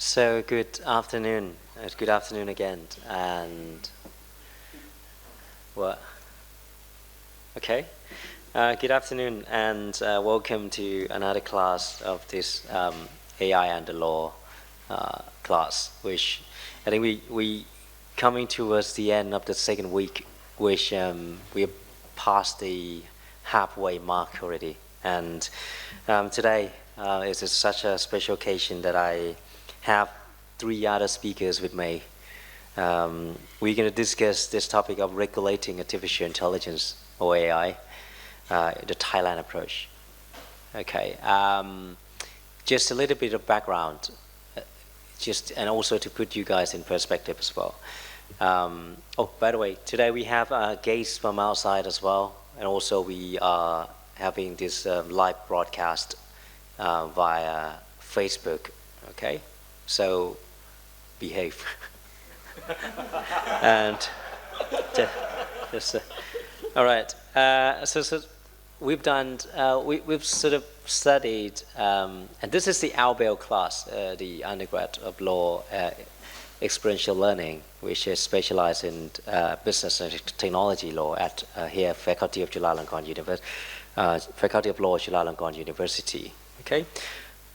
So good afternoon. Good afternoon again. And what? Okay. Good afternoon and welcome to another class of this AI and the law class, which I think we coming towards the end of the second week, which we have passed the halfway mark already. And today is such a special occasion that I have three other speakers with me. We're going to discuss this topic of regulating artificial intelligence, or AI, the Thailand approach. Okay, just a little bit of background, and also to put you guys in perspective as well. Oh, by the way, today we have guests from outside as well, and also we are having this live broadcast via Facebook. Okay, so behave. And just all right. So we've done. We've sort of studied, and this is the ALBEL class, the undergrad of law experiential learning, which is specialized in business and technology law at here Faculty of Chulalongkorn University, Faculty of Law Chulalongkorn University. Okay,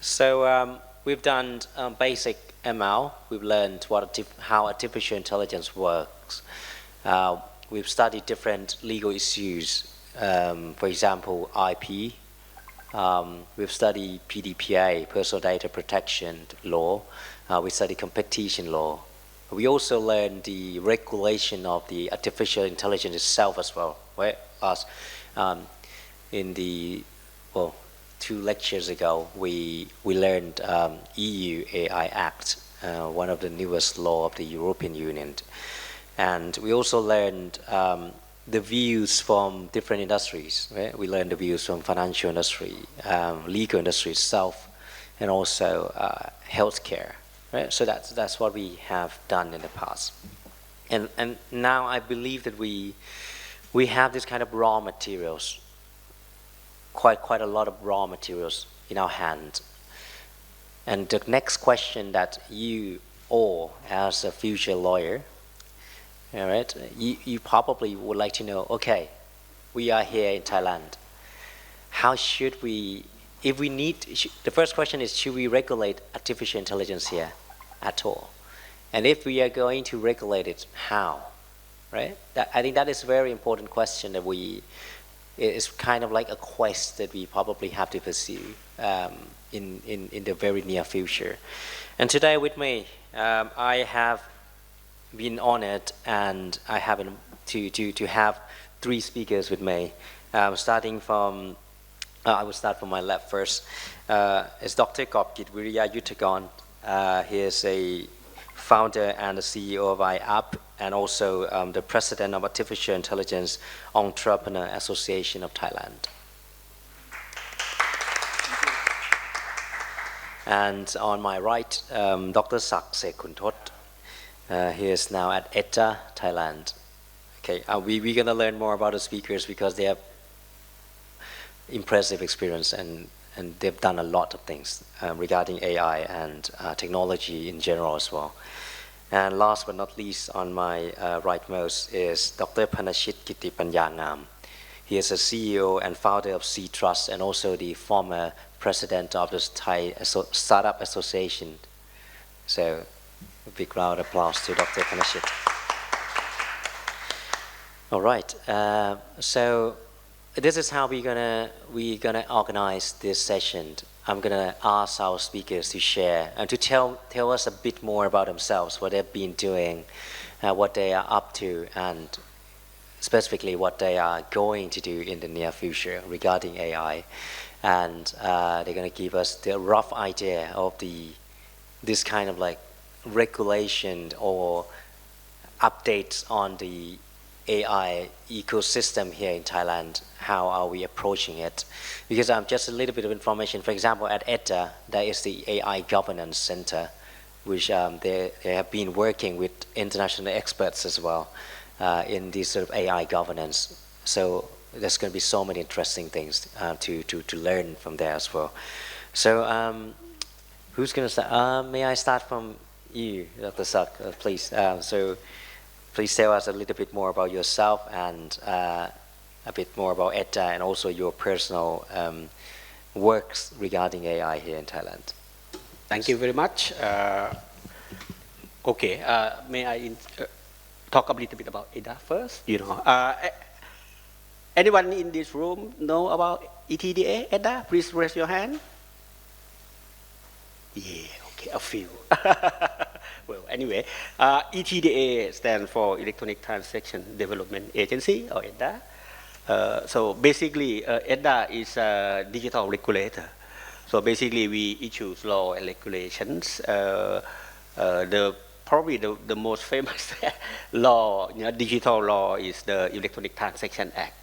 so we've done basic ML. We've learned how artificial intelligence works. We've studied different legal issues, for example, IP. We've studied PDPA, personal data protection law. We studied competition law. We also learned the regulation of the artificial intelligence itself as well. Right? In the 2 lectures ago, we learned EU AI Act, one of the newest law of the European Union. And we also learned the views from different industries. Right? We learned the views from financial industry, legal industry itself, and also healthcare. Right? So that's what we have done in the past. And now I believe that we have this kind of raw materials, quite a lot of raw materials in our hand. And the next question that you all, as a future lawyer, all right, you probably would like to know, okay, we are here in Thailand. How should we, if we need, the first question is, should we regulate artificial intelligence here at all? And if we are going to regulate it, how? Right? I think that is a very important question that it's kind of like a quest that we probably have to pursue in the very near future. And today with me, I have been honored, and I happen to have 3 speakers with me. Starting from, I will start from my left first. Is Dr. Kobkrit Viriyayudhakorn. He is a founder and the CEO of iApp, and also the president of Artificial Intelligence Entrepreneur Association of Thailand. And on my right, Dr.Sak Segkhoonthod. He is now at ETDA, Thailand. Okay, we're going to learn more about the speakers because they have impressive experience and they've done a lot of things regarding AI and technology in general as well. And last but not least, on my rightmost is Dr. Panachit Kittipanya-ngam. He is a CEO and founder of Ztrus and also the former president of the Thai Startup Association. So a big round of applause to Dr. Panachit. All right, so this is how we're gonna organize this session. I'm gonna ask our speakers to share and to tell us a bit more about themselves, what they've been doing, what they are up to, and specifically what they are going to do in the near future regarding AI. And they're gonna give us the rough idea of this kind of like regulation or updates on the AI ecosystem here in Thailand. How are we approaching it? Because just a little bit of information. For example, at ETDA, there is the AI Governance Center, which they have been working with international experts as well in this sort of AI governance. So there's going to be so many interesting things to learn from there as well. So Who's going to start? May I start from you, Dr. Sak, please? So please tell us a little bit more about yourself and a bit more about ETDA and also your personal works regarding AI here in Thailand. Thank you very much. Okay, may I talk a little bit about ETDA first? Anyone in this room know about ETDA, ETDA? Please raise your hand. Yeah, okay, a few. Well, anyway, ETDA stands for Electronic Transaction Development Agency, or ETDA. So basically, ETDA is a digital regulator. So basically, we issue law and regulations. Probably the most famous law, digital law, is the Electronic Transaction Act,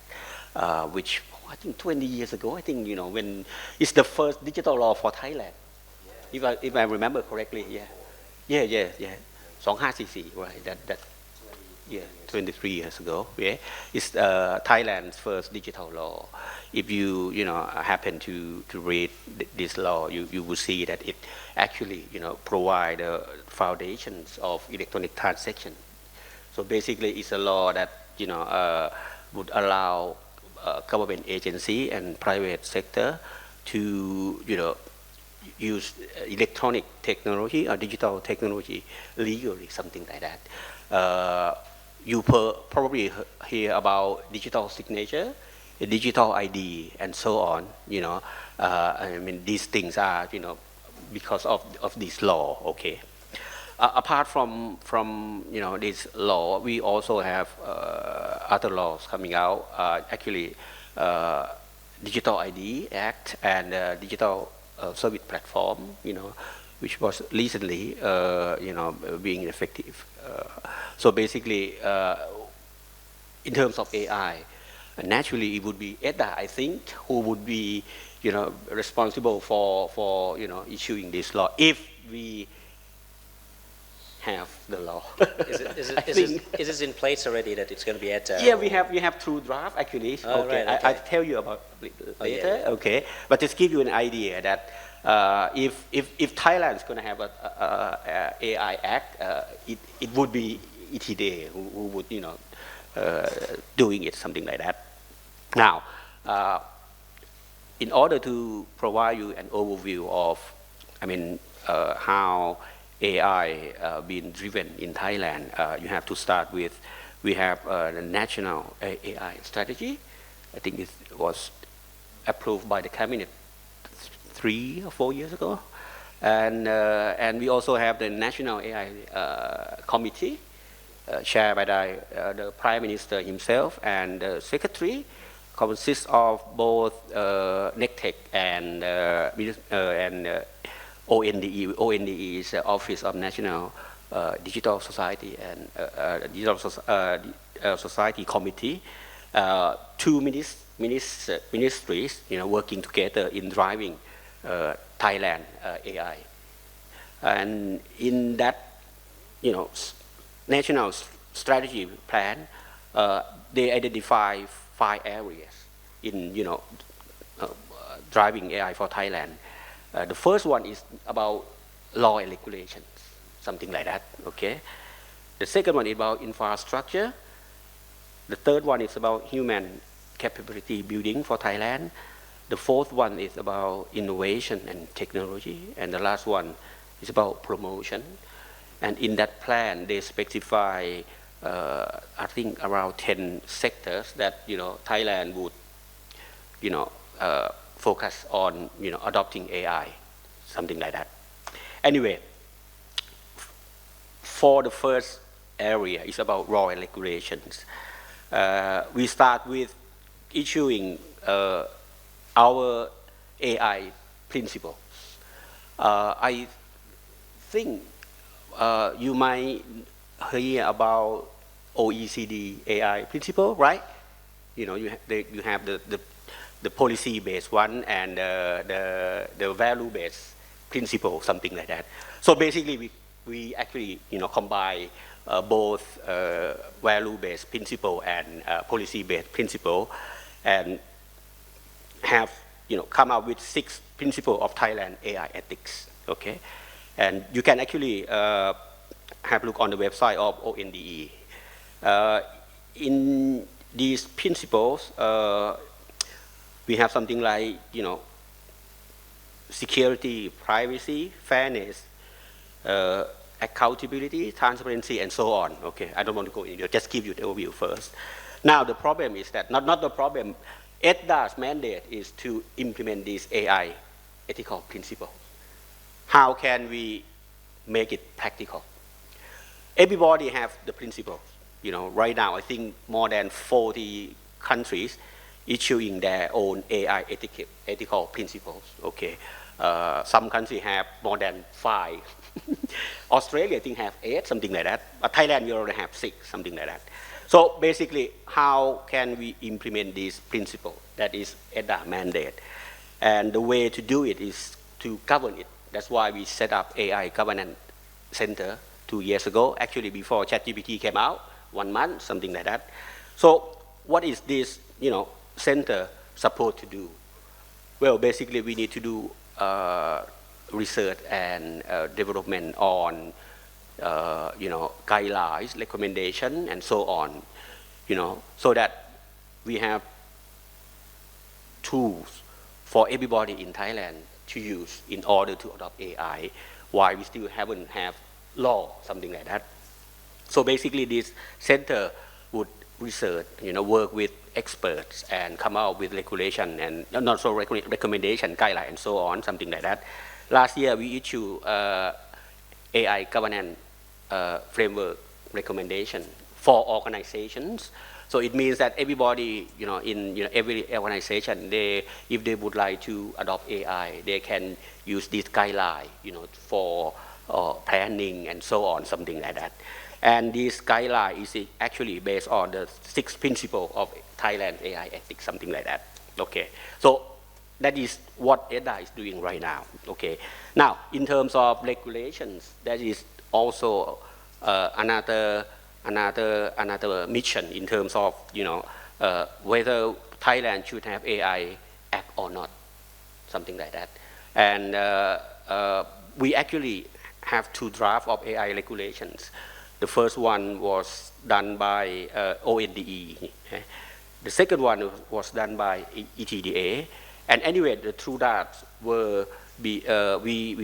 which I think 20 years ago, I think, when it's the first digital law for Thailand. If I remember correctly, yeah. 2544, right? That, yeah, 23 years ago. Yeah, it's Thailand's first digital law. If you happen to read this law, you will see that it actually provide the foundations of electronic transaction. So basically, it's a law that would allow government agency and private sector to use electronic technology or digital technology legally, something like that. You probably hear about digital signature, digital ID, and so on. I mean, these things are because of this law. Okay. Apart from this law, we also have other laws coming out. Actually, Digital ID Act and Digital Service Platform, which was recently, being effective. So basically, in terms of AI, naturally it would be ETDA, I think, who would be, responsible for issuing this law if we have the law. Is it in place already that it's going to be ETDA? Yeah, we have two drafts actually. Oh, okay, right, okay. I'll tell you about it later. Yeah. Okay, but just give you an idea that if Thailand is going to have a AI Act, it would be ETDA who would doing it, something like that. Now, in order to provide you an overview of, how AI being driven in Thailand, you have to start with, we have the national AI strategy. I think it was approved by the cabinet 3 or 4 years ago, and we also have the national AI committee chaired by the Prime Minister himself, and the secretary consists of both NECTEC and ONDE. ONDE is the Office of National Digital Society and Digital Society Committee. Two ministries, working together in driving Thailand AI. And in that, national strategy plan, they identify 5 areas in, driving AI for Thailand. The first one is about law and regulations, something like that, okay? The second one is about infrastructure. The third one is about human capability building for Thailand. The fourth one is about innovation and technology. And the last one is about promotion. And in that plan, they specify, I think, around 10 sectors that, Thailand would, focus on, adopting AI, something like that. Anyway, for the first area, it's about law and regulations. We start with issuing our AI principles. I think you might hear about OECD AI principle, right? You have the policy-based one and the value-based principle, something like that. So basically, we actually combine both value-based principle and policy-based principle, and have come up with 6 principles of Thailand AI ethics. Okay, and you can actually have a look on the website of ONDE. In these principles, we have something like, security, privacy, fairness, accountability, transparency, and so on. Okay, I don't want to go into it, just give you the overview first. Now the problem is that, not the problem, ETDA's mandate is to implement these AI ethical principles. How can we make it practical? Everybody have the principles. Right now I think more than 40 countries issuing their own AI ethical principles. Okay, some countries have more than 5. Australia I think have 8, something like that. But Thailand we already have 6, something like that. So basically, how can we implement this principle? That is ETDA mandate. And the way to do it is to govern it. That's why we set up AI Governance Center 2 years ago, actually before ChatGPT came out, 1 month, something like that. So what is this, center supposed to do? Well, basically we need to do research and development on, guidelines, recommendation, and so on, so that we have tools for everybody in Thailand to use in order to adopt AI, while we still haven't have law, something like that. So basically this center would research, work with experts and come out with regulation and not so recommendation, guideline, and so on, something like that. Last year we issued AI governance framework recommendation for organizations. So it means that everybody, in every organization, if they would like to adopt AI, they can use this guideline, for planning and so on, something like that. And this guideline is actually based on the 6 principles of Thailand AI ethics, something like that. Okay, so that is what ETDA is doing right now. Okay, now in terms of regulations, that is also another mission in terms of whether Thailand should have AI Act or not, something like that. And we actually have 2 drafts of AI regulations. The first one was done by ONDE. The second one was done by ETDA. And anyway, the 2 drafts were we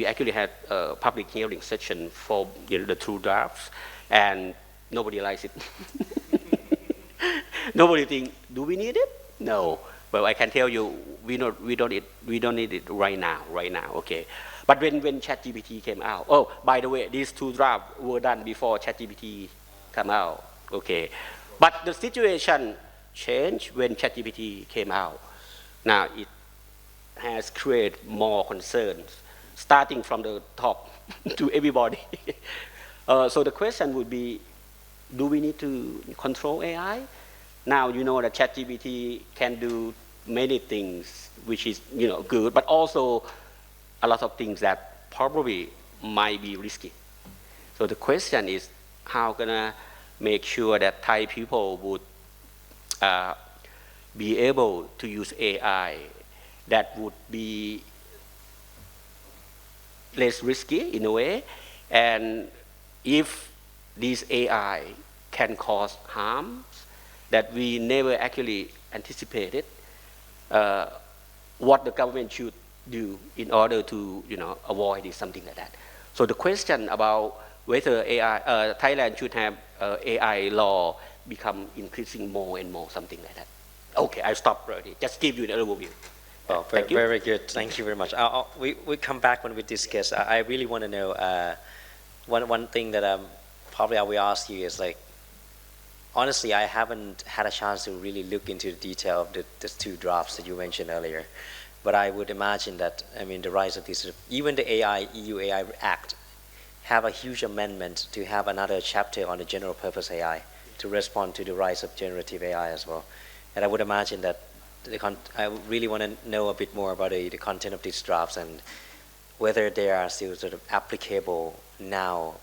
actually had a public hearing session for the 2 drafts, and nobody likes it. Nobody think, do we need it? No. Well, I can tell you, we don't need it right now. Okay. But when ChatGPT came out, oh, by the way, these 2 drafts were done before ChatGPT came out. Okay. But the situation changed when ChatGPT came out. Now it has created more concerns, starting from the top to everybody. So the question would be, do we need to control AI? Now you know that ChatGPT can do many things, which is good, but also a lot of things that probably might be risky. So the question is, how gonna make sure that Thai people would be able to use AI that would be less risky in a way, and if this AI can cause harm that we never actually anticipated, what the government should do in order to avoid it, something like that. So the question about whether Thailand should have AI law become increasing more and more, something like that. Okay, I stop already. Just give you an overview. Oh, very good. Thank you very much. We come back when we discuss. I really want to know one thing that probably I will ask you is, like, honestly, I haven't had a chance to really look into the detail of the 2 drafts that you mentioned earlier. But I would imagine that, the rise of this, even the EU AI Act, have a huge amendment to have another chapter on the general purpose AI to respond to the rise of generative AI as well. And I would imagine that I really want to know a bit more about the content of these drafts and whether they are still sort of applicable now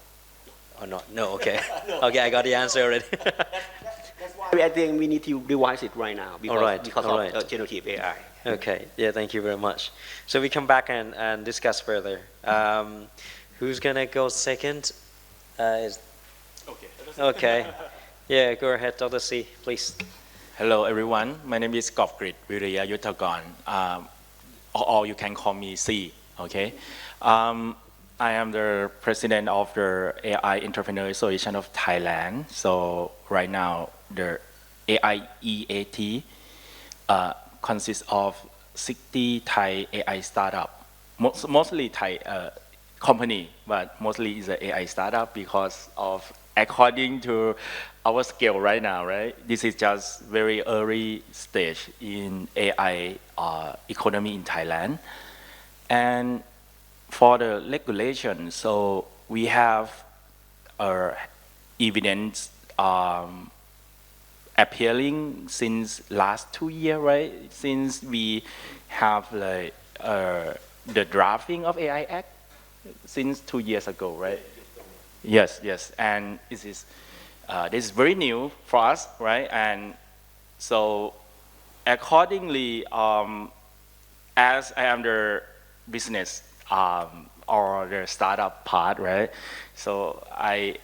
or not. No, okay. No. Okay, I got the answer already. That's why I think we need to revise it right now because of generative AI. Okay, yeah, thank you very much. So we come back and discuss further. Who's gonna go second? Okay. Yeah, go ahead, Dr. C, please. Hello everyone, my name is Kobkrit, Viriyayudhakorn. Or you can call me C, okay? I am the president of the AI Entrepreneur Association of Thailand. So right now, the AI EAT consists of 60 Thai AI startup, mostly Thai company, but mostly is an AI startup because of according to our scale right now, right? This is just very early stage in AI economy in Thailand. And for the regulation, so we have evidence appearing since last 2 years, right? Since we have like the drafting of AI Act since 2 years ago, right? Yes, yes, and this is very new for us, right? And so accordingly, as I am the business or the startup part, right? So I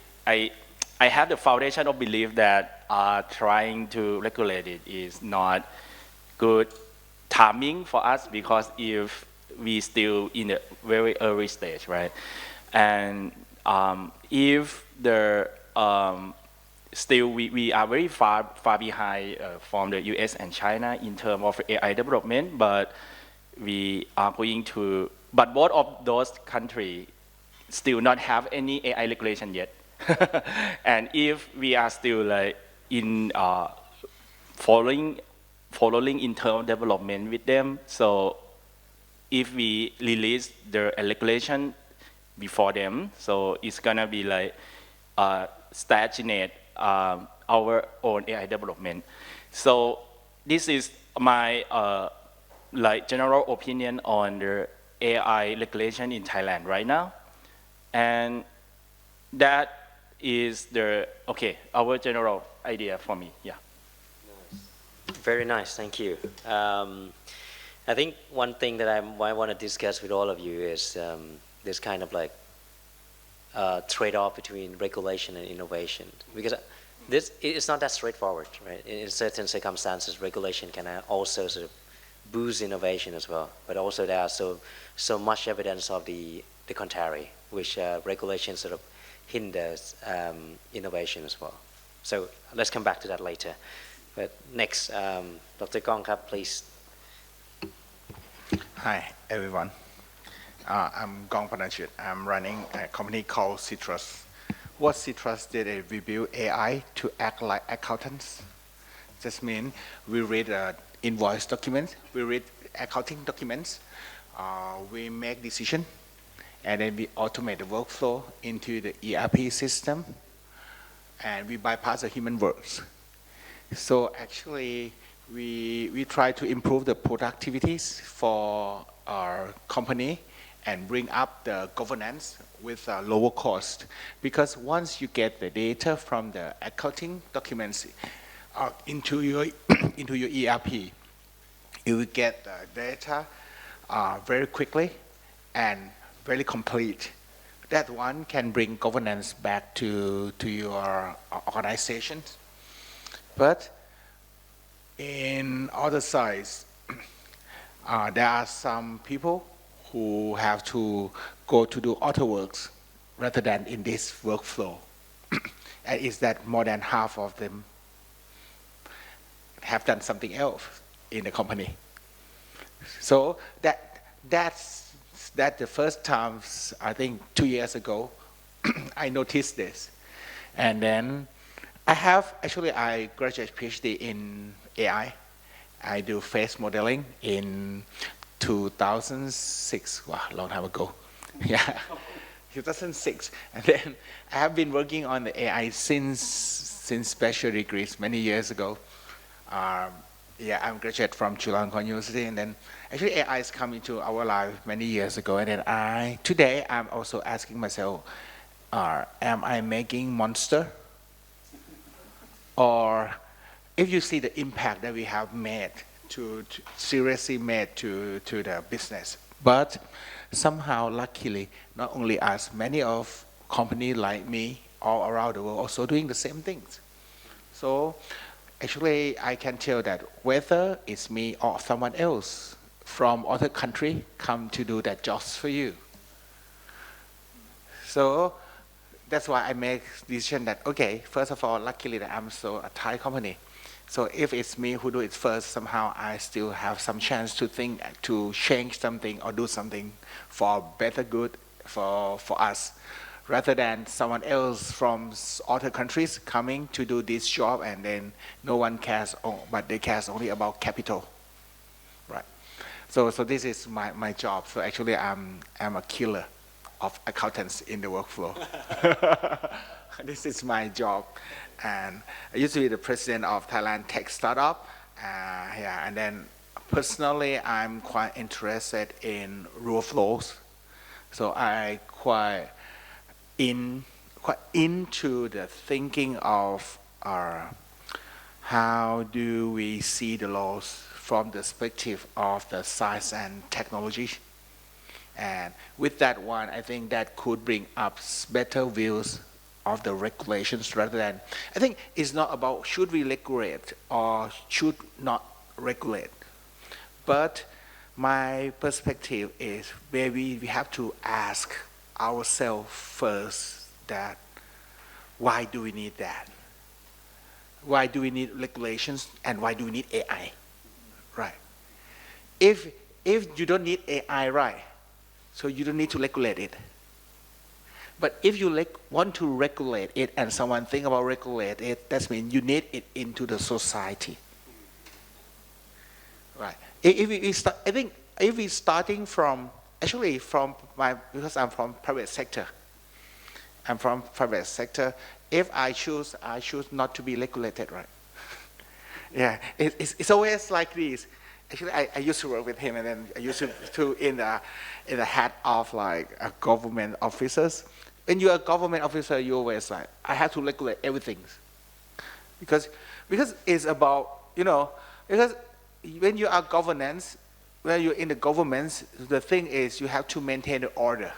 have the foundation of belief that trying to regulate it is not good timing for us because if we still in a very early stage, right? And if the still we are very far behind from the US and China in terms of AI development, but we are going to, but both of those countries still not have any AI regulation yet. And if we are still like in following internal development with them, so if we release the regulation before them, so it's gonna be like stagnate our own AI development. So this is my like general opinion on the AI regulation in Thailand right now, and that is the our general idea for me. Yeah. Very nice, thank you. I think one thing that I want to discuss with all of you is this kind of like trade-off between regulation and innovation, because this it's not that straightforward, right? In certain circumstances, regulation can also sort of boost innovation as well, but also there are so much evidence of the contrary, which regulation sort of hinders innovation as well. So let's come back to that later. But next, Dr. Kong, please. Hi, everyone. I'm Gong Panachit. I'm running a company called Ztrus. What Ztrus did is we built AI to act like accountants. This means we read invoice documents, we read accounting documents, we make decisions, and then we automate the workflow into the ERP system, and we bypass the human works. So actually, we try to improve the productivities for our company and bring up the governance with a lower cost. Because once you get the data from the accounting documents into your into your ERP, you will get the data very quickly and very complete. That one can bring governance back to your organization. But in other sides, there are some people who have to go to do other works rather than in this workflow. And is that more than half of them have done something else in the company. So that's the first time, I think 2 years ago, I noticed this. And then I graduated PhD in AI. I do face modeling in 2006, wow, long time ago. Yeah, 2006. And then I have been working on the AI since bachelor degrees many years ago. Yeah, I'm graduate from Chulalongkorn University, and then actually AI is coming to our life many years ago. And then today I'm also asking myself, am I making monster, or if you see the impact that we have made to seriously made to the business. But somehow, luckily, not only us, many of companies like me all around the world also doing the same things. So actually, I can tell that whether it's me or someone else from other country come to do that jobs for you. So that's why I make decision that, okay, first of all, luckily that I'm so a Thai company. So if it's me who do it first, somehow I still have some chance to think, to change something or do something for better good for us, rather than someone else from other countries coming to do this job and then no one cares, but they care only about capital, right? So this is my job. So actually I'm a killer of accountants in the workflow. This is my job. And I used to be the president of Thailand tech startup. Yeah, and then personally, I'm quite interested in rule of laws. So I quite into the thinking of how do we see the laws from the perspective of the science and technology. And with that one, I think that could bring up better views of the regulations rather than, I think it's not about should we regulate or should not regulate. But my perspective is maybe we have to ask ourselves first that why do we need that? Why do we need regulations and why do we need AI? Right. If you don't need AI, right, so you don't need to regulate it. But if you want to regulate it and someone think about regulate it, that means you need it into the society. Right. I think if we're starting from, actually because I'm from private sector. I'm from private sector. If I choose not to be regulated, right? Yeah, it's always like this. Actually, I used to work with him, and then I used to in the hat of like a government officers. When you're a government officer, you always like, I have to regulate everything. Because it's about, because when you are governance, when you're in the governments, the thing is you have to maintain the order.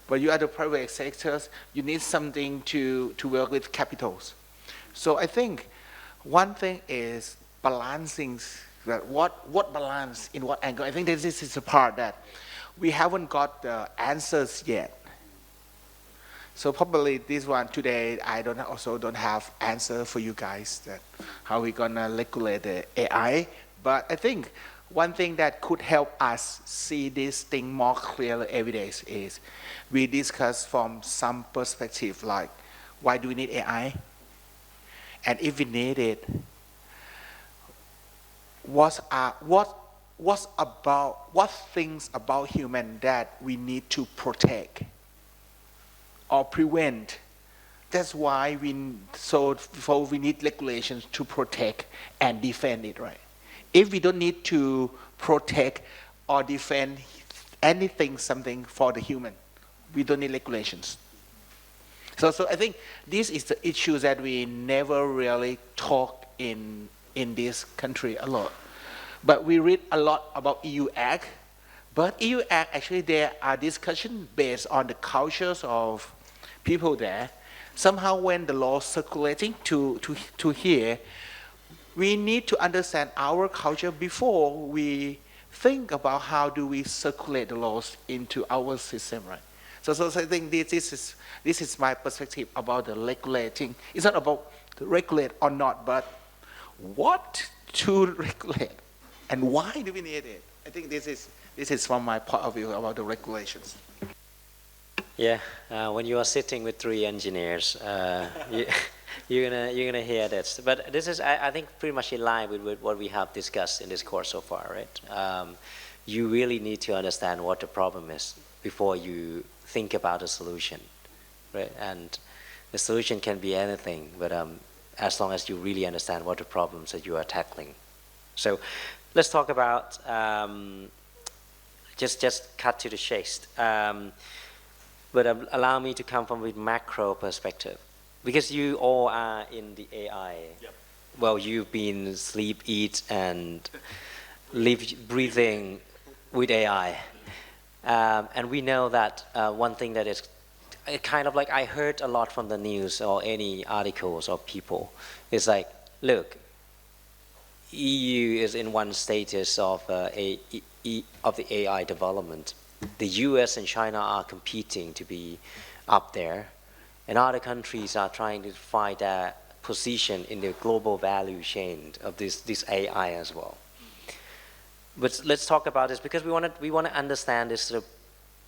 But you are the private sectors, you need something to work with capitals. So I think one thing is balancing that what balance in what angle. I think this is the part that we haven't got the answers yet. So probably this one today, I also don't have answer for you guys that how we gonna regulate the AI. But I think one thing that could help us see this thing more clearly every day is we discuss from some perspective like why do we need AI? And if we need it, what things about human that we need to protect or prevent. That's why we need regulations to protect and defend it, right? If we don't need to protect or defend something for the human, we don't need regulations. So I think this is the issue that we never really talk in this country a lot. But we read a lot about EU Act. But EU Act, actually there are discussions based on the cultures of people there. Somehow when the law circulating to here, we need to understand our culture before we think about how do we circulate the laws into our system, right? So I think this is my perspective about the regulating. It's not about regulate or not, but what to regulate and why do we need it? I think this is from my point of view about the regulations. Yeah, when you are sitting with three engineers, you're gonna hear this. But this is, I think, pretty much in line with what we have discussed in this course so far, right? You really need to understand what the problem is before you think about a solution, right? And the solution can be anything, but as long as you really understand what the problems that you are tackling. So let's talk about just cut to the chase. But allow me to come from a macro perspective, because you all are in the AI well, you've been sleep, eat, and live, breathing with AI. And we know that one thing that is kind of like I heard a lot from the news or any articles or people is like, look, EU is in one status of of the AI development. The US and China are competing to be up there, and other countries are trying to find their position in the global value chain of this AI as well. But let's talk about this because we want to understand this sort of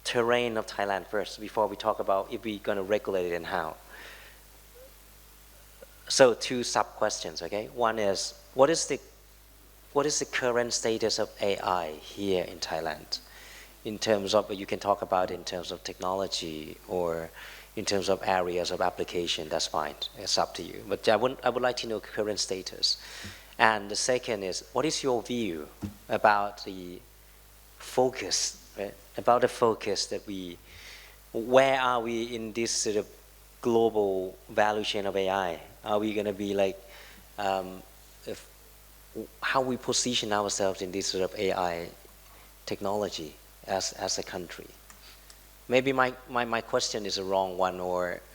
terrain of Thailand first before we talk about if we're going to regulate it and how. So two sub questions, okay? One is what is the current status of AI here in Thailand? In terms of, you can talk about it in terms of technology or in terms of areas of application, that's fine, it's up to you. But I would like to know current status. And the second is, what is your view about the focus, right? About the focus that where are we in this sort of global value chain of AI? Are we going to be like, how we position ourselves in this sort of AI technology as a country? Maybe my question is a wrong one,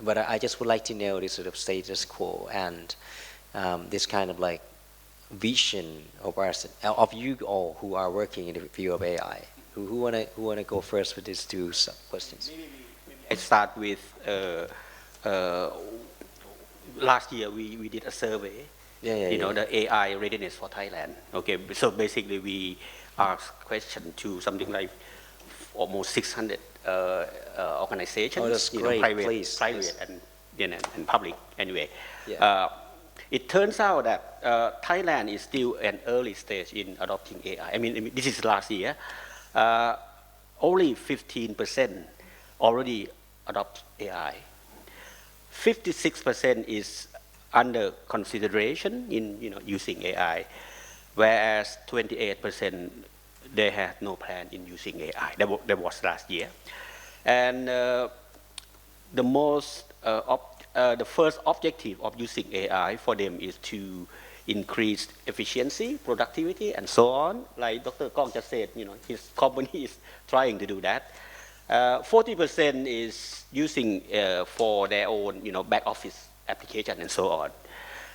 but I just would like to know this sort of status quo and this kind of like vision of you all who are working in the field of AI. Who wanna go first with these two questions? Maybe I start with last year we did a survey. The AI readiness for Thailand. Okay, so basically we asked question to something like almost 600 organizations, oh, that's great. Private Yes. and public. Anyway, Yeah. it turns out that Thailand is still an early stage in adopting AI. I mean this is last year. Only 15% already adopt AI. 56% is under consideration in using AI, whereas 28% they had no plan in using AI. That was last year, and the first objective of using AI for them is to increase efficiency, productivity, and so on. Like Dr. Kong just said, his company is trying to do that. 40% is using for their own, back office application and so on,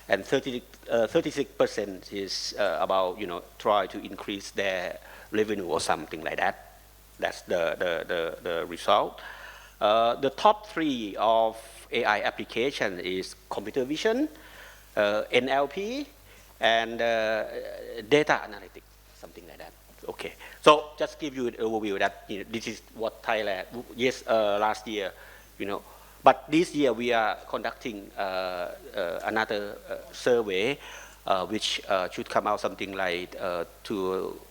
and 36% is about, try to increase their revenue or something like that. That's the result. The top three of AI application is computer vision, NLP, and data analytics, something like that. Okay, so just give you an overview that this is what Thailand. Yes, last year, but this year we are conducting another survey, which should come out something like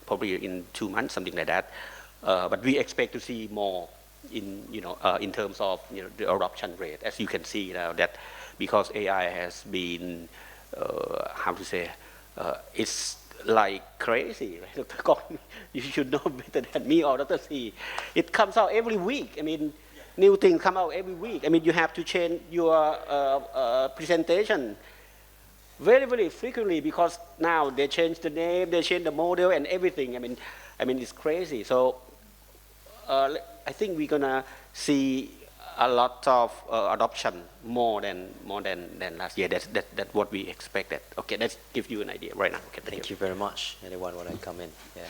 probably in 2 months, something like that. But we expect to see more in terms of the adoption rate, as you can see now that because AI has been how to say it's like crazy, right? Dr. Kong, you should know better than me or Dr. C. It comes out every week. I mean, new things come out every week. I mean, you have to change your presentation very, very frequently because now they change the name, they change the model and everything. I mean, it's crazy. So I think we're gonna see a lot of adoption more than last year. That's what we expected. Okay, let's give you an idea right now. Okay, Thank you very much. Anyone want to come in? Yeah.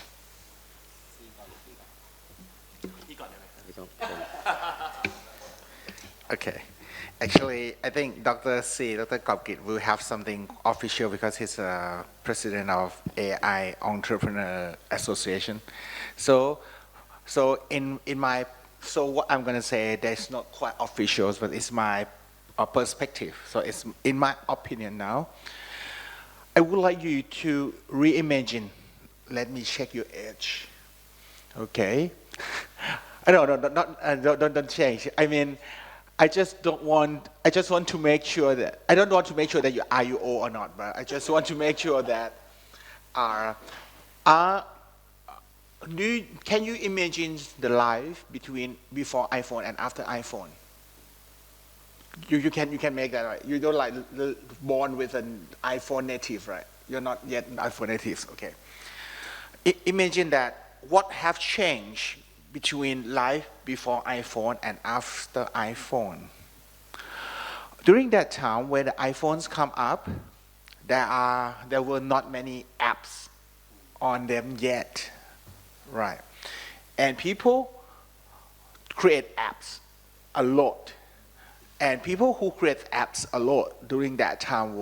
Okay. Actually, I think Dr. Kobkrit will have something official because he's a president of AI Entrepreneur Association. So what I'm going to say, that's not quite official, but it's my perspective. So it's in my opinion now. I would like you to reimagine. Let me check your age. Okay. Don't change. I mean, I don't want to make sure that you old or not, but I just want to make sure that can you imagine the life before iPhone and after iPhone? You can make that, right? You don't like born with an iPhone native, right? You're not yet an iPhone native, okay? Imagine that what have changed between life before iPhone and after iPhone. During that time when the iPhones come up, there were not many apps on them yet, right? And people create apps a lot. And people who create apps a lot during that time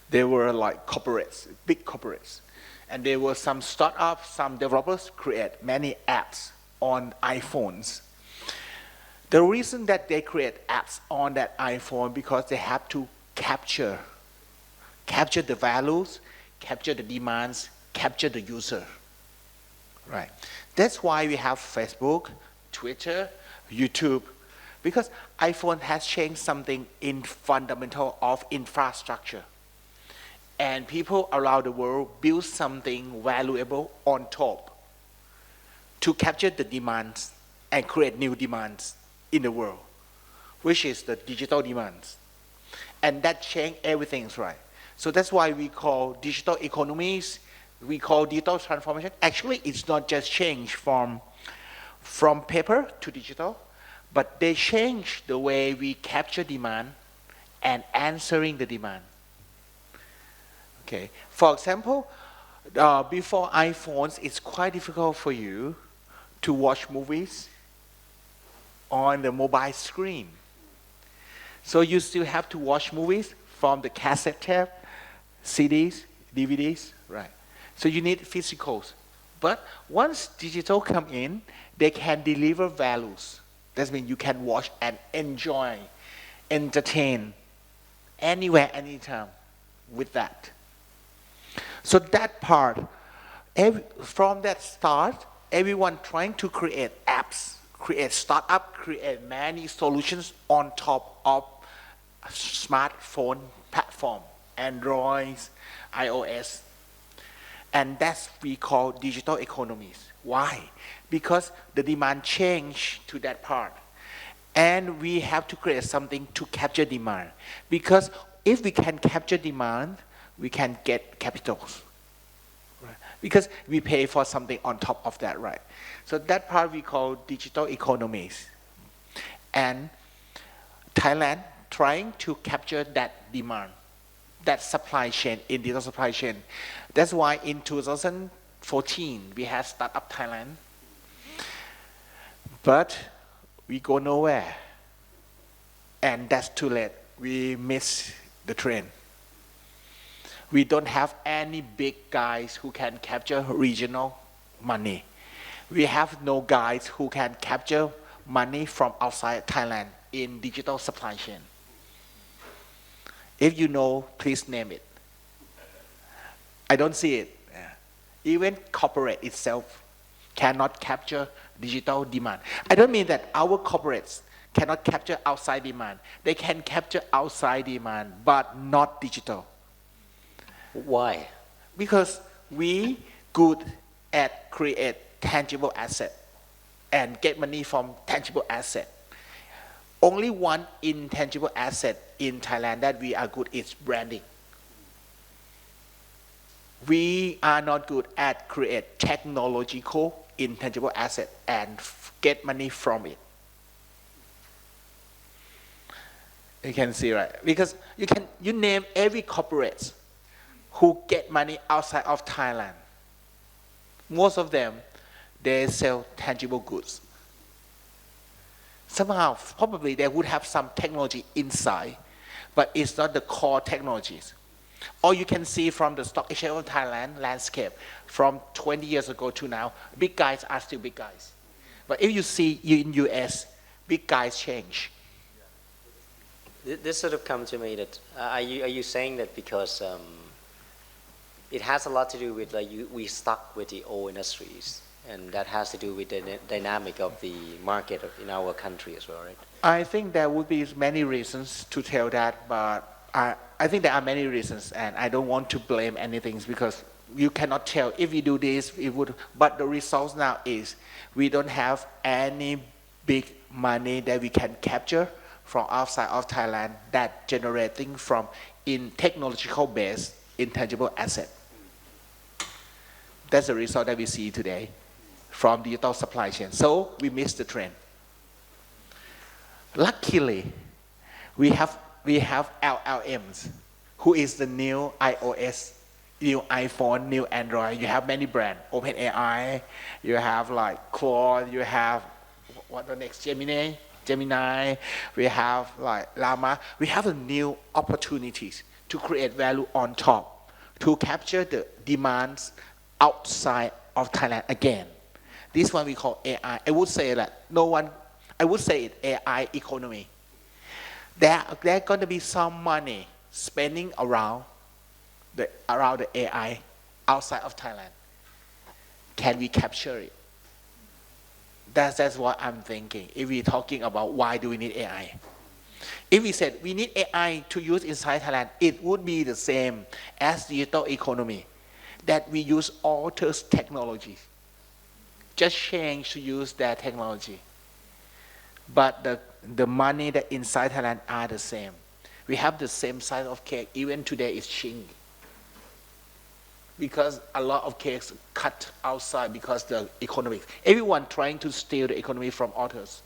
they were like corporates, big corporates. And there were some startups, some developers create many apps on iPhones. The reason that they create apps on that iPhone because they have to capture the values, capture the demands, capture the user, right? That's why we have Facebook, Twitter, YouTube, because iPhone has changed something in fundamental of infrastructure. And people around the world build something valuable on top to capture the demands and create new demands in the world, which is the digital demands. And that changed everything, right? So that's why we call digital economies, we call digital transformation. Actually, it's not just change from paper to digital, but they change the way we capture demand and answering the demand. Okay. For example, before iPhones, it's quite difficult for you to watch movies on the mobile screen. So you still have to watch movies from the cassette tape, CDs, DVDs, right? So you need physicals. But once digital come in, they can deliver values. That means you can watch and enjoy, entertain anywhere, anytime with that. So that part, from that start, everyone trying to create apps, create startup, create many solutions on top of smartphone platform, Android, iOS. And that's we call digital economies. Why? Because the demand changed to that part. And we have to create something to capture demand. Because if we can capture demand, we can get capitals. Right? Because we pay for something on top of that, right? So that part we call digital economies. And Thailand trying to capture that demand, that supply chain, in digital supply chain. That's why in 2014, we had Startup Thailand. But we go nowhere. And that's too late. We miss the train. We don't have any big guys who can capture regional money. We have no guys who can capture money from outside Thailand in digital supply chain. If you know, please name it. I don't see it. Even corporate itself cannot capture digital demand. I don't mean that our corporates cannot capture outside demand. They can capture outside demand, but not digital. Why? Because we good at create tangible asset and get money from tangible asset. Only one intangible asset in Thailand that we are good is branding. We are not good at create technological intangible asset and get money from it. You can see, right? Because you name every corporate who get money outside of Thailand. Most of them, they sell tangible goods. Somehow, probably they would have some technology inside, but it's not the core technologies. Or you can see from the stock exchange of Thailand landscape, from 20 years ago to now, big guys are still big guys. But if you see in US, big guys change. This sort of comes to me that, are you saying that because it has a lot to do with we stuck with the old industries, and that has to do with the dynamic of the market in our country as well, right? I think there would be many reasons to tell that, but I think there are many reasons, and I don't want to blame anything because you cannot tell if we do this, it would. But the result now is we don't have any big money that we can capture from outside of Thailand that generating from in technological based intangible asset. That's the result that we see today from digital supply chain. So we missed the trend. Luckily, we have LLMs, who is the new iOS, new iPhone, new Android. You have many brands, OpenAI, you have like Claude, you have what the next, Gemini, we have like Llama. We have a new opportunities to create value on top, to capture the demands outside of Thailand again. This one we call AI. I would say that I would say it AI economy. There going to be some money spending around the AI outside of Thailand. Can we capture it? That's what I'm thinking. If we're talking about why do we need AI, if we said we need AI to use inside Thailand, it would be the same as digital economy, that we use authors' technology, just change to use their technology. But the money that inside Thailand are the same. We have the same size of cake. Even today is ching. Because a lot of cakes cut outside because the economics. Everyone trying to steal the economy from authors.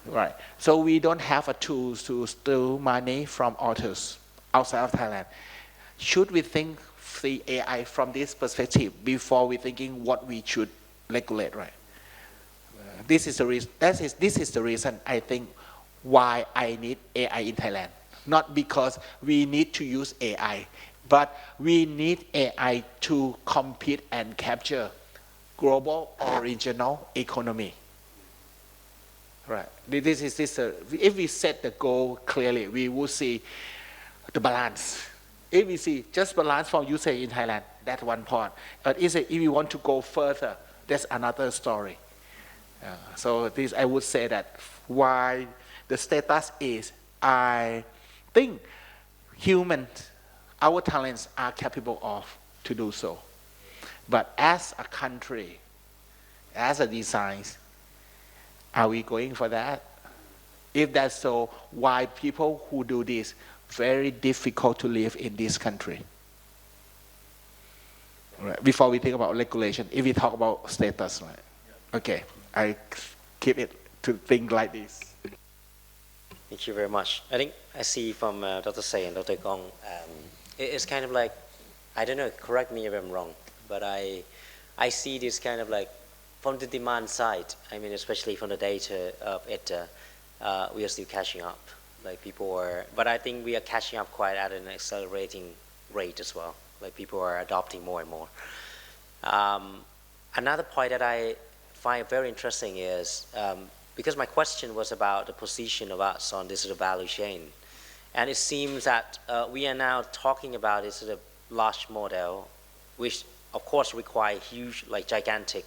Right. So we don't have a tool to steal money from authors outside of Thailand. Should we think the AI from this perspective before we thinking what we should regulate, right? This is the reason. This is the reason I think why I need AI in Thailand. Not because we need to use AI, but we need AI to compete and capture global or regional economy. Right. If we set the goal clearly, we will see the balance. If we see just balance from usage in Thailand, that's one part. But if we want to go further, that's another story. So this, I would say that why the status is, I think humans, our talents are capable of to do so. But as a country, as a design, are we going for that? If that's so, why people who do this, very difficult to live in this country? Right. Before we think about regulation, if we talk about status, right? Okay, I keep it to think like this. Thank you very much. I think I see from Dr. Sak and Dr. Kong, it's kind of like, I don't know, correct me if I'm wrong, but I see this kind of like from the demand side, I mean, especially from the data of ETDA, we are still catching up. Like people are, but I think we are catching up quite at an accelerating rate as well. Like people are adopting more and more. Another point that I find very interesting is, because my question was about the position of us on this sort of value chain. And it seems that we are now talking about this sort of large model, which of course require huge, like gigantic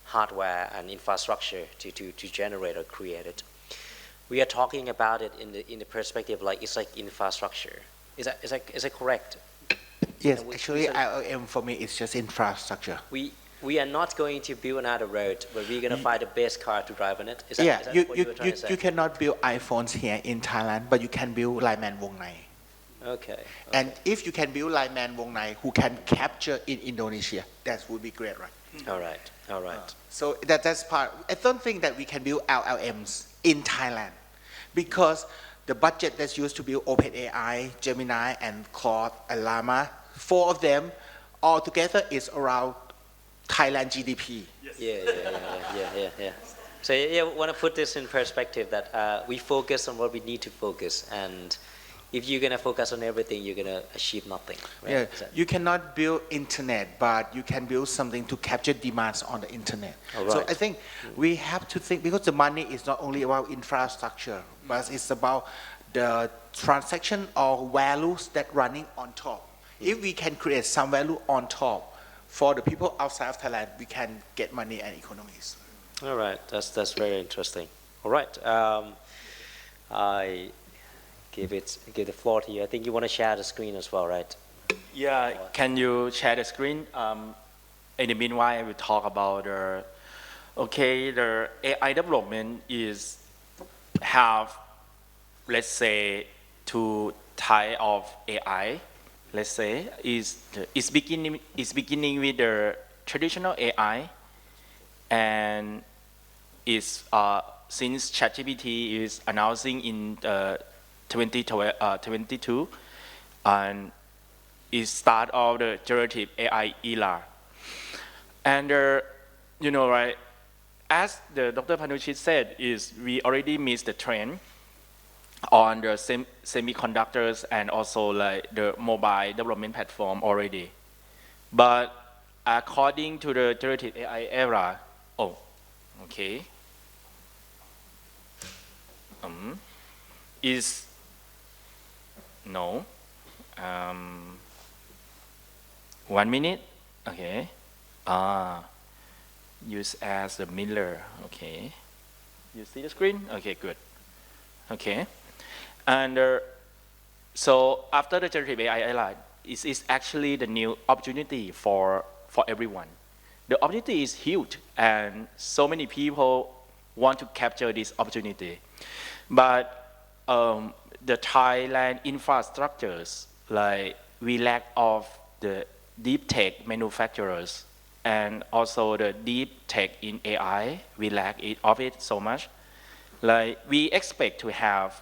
hardware and infrastructure to generate or create it. We are talking about it in the perspective like it's like infrastructure. Is that correct? Yes, actually, IOM for me it's just infrastructure. We are not going to build another road, but we're going to find the best car to drive on it. Is that what you were trying to say? You cannot build iPhones here in Thailand, but you can build Lineman Wong Nai. Okay. And if you can build Lineman Wong Nai who can capture in Indonesia, that would be great, right? All right. So that's part. I don't think that we can build LLMs in Thailand because the budget that's used to build OpenAI, Gemini, and Claude, and Llama, 4 of them altogether is around Thailand GDP. Yes. Yeah. So I want to put this in perspective that we focus on what we need to focus, and if you're going to focus on everything, you're going to achieve nothing. Right? Yeah, you cannot build internet, but you can build something to capture demands on the internet. Right. So I think we have to think, because the money is not only about infrastructure, but it's about the transaction or values that running on top. If we can create some value on top for the people outside of Thailand, we can get money and economies. All right, that's very interesting. All right, I give the floor to you. I think you want to share the screen as well, right? Yeah, can you share the screen? In the meanwhile, I will talk about the AI development is have, let's say, two type of AI. Let's say is beginning with the traditional AI, and is since ChatGPT is announcing in 2022, and is start of the generative AI era. And you know, right, as the Dr. Panachit said, is we already missed the trend on the semiconductors and also like the mobile development platform already. But according to the generative AI era, oh, okay, is no, 1 minute, okay, use as the mirror, okay, you see the screen, okay, good, okay, and so after the generative AI era, it is actually the new opportunity for everyone. The opportunity is huge, and so many people want to capture this opportunity. But the Thailand infrastructures, like we lack of the deep tech manufacturers, and also the deep tech in AI, we lack of it so much. Like we expect to have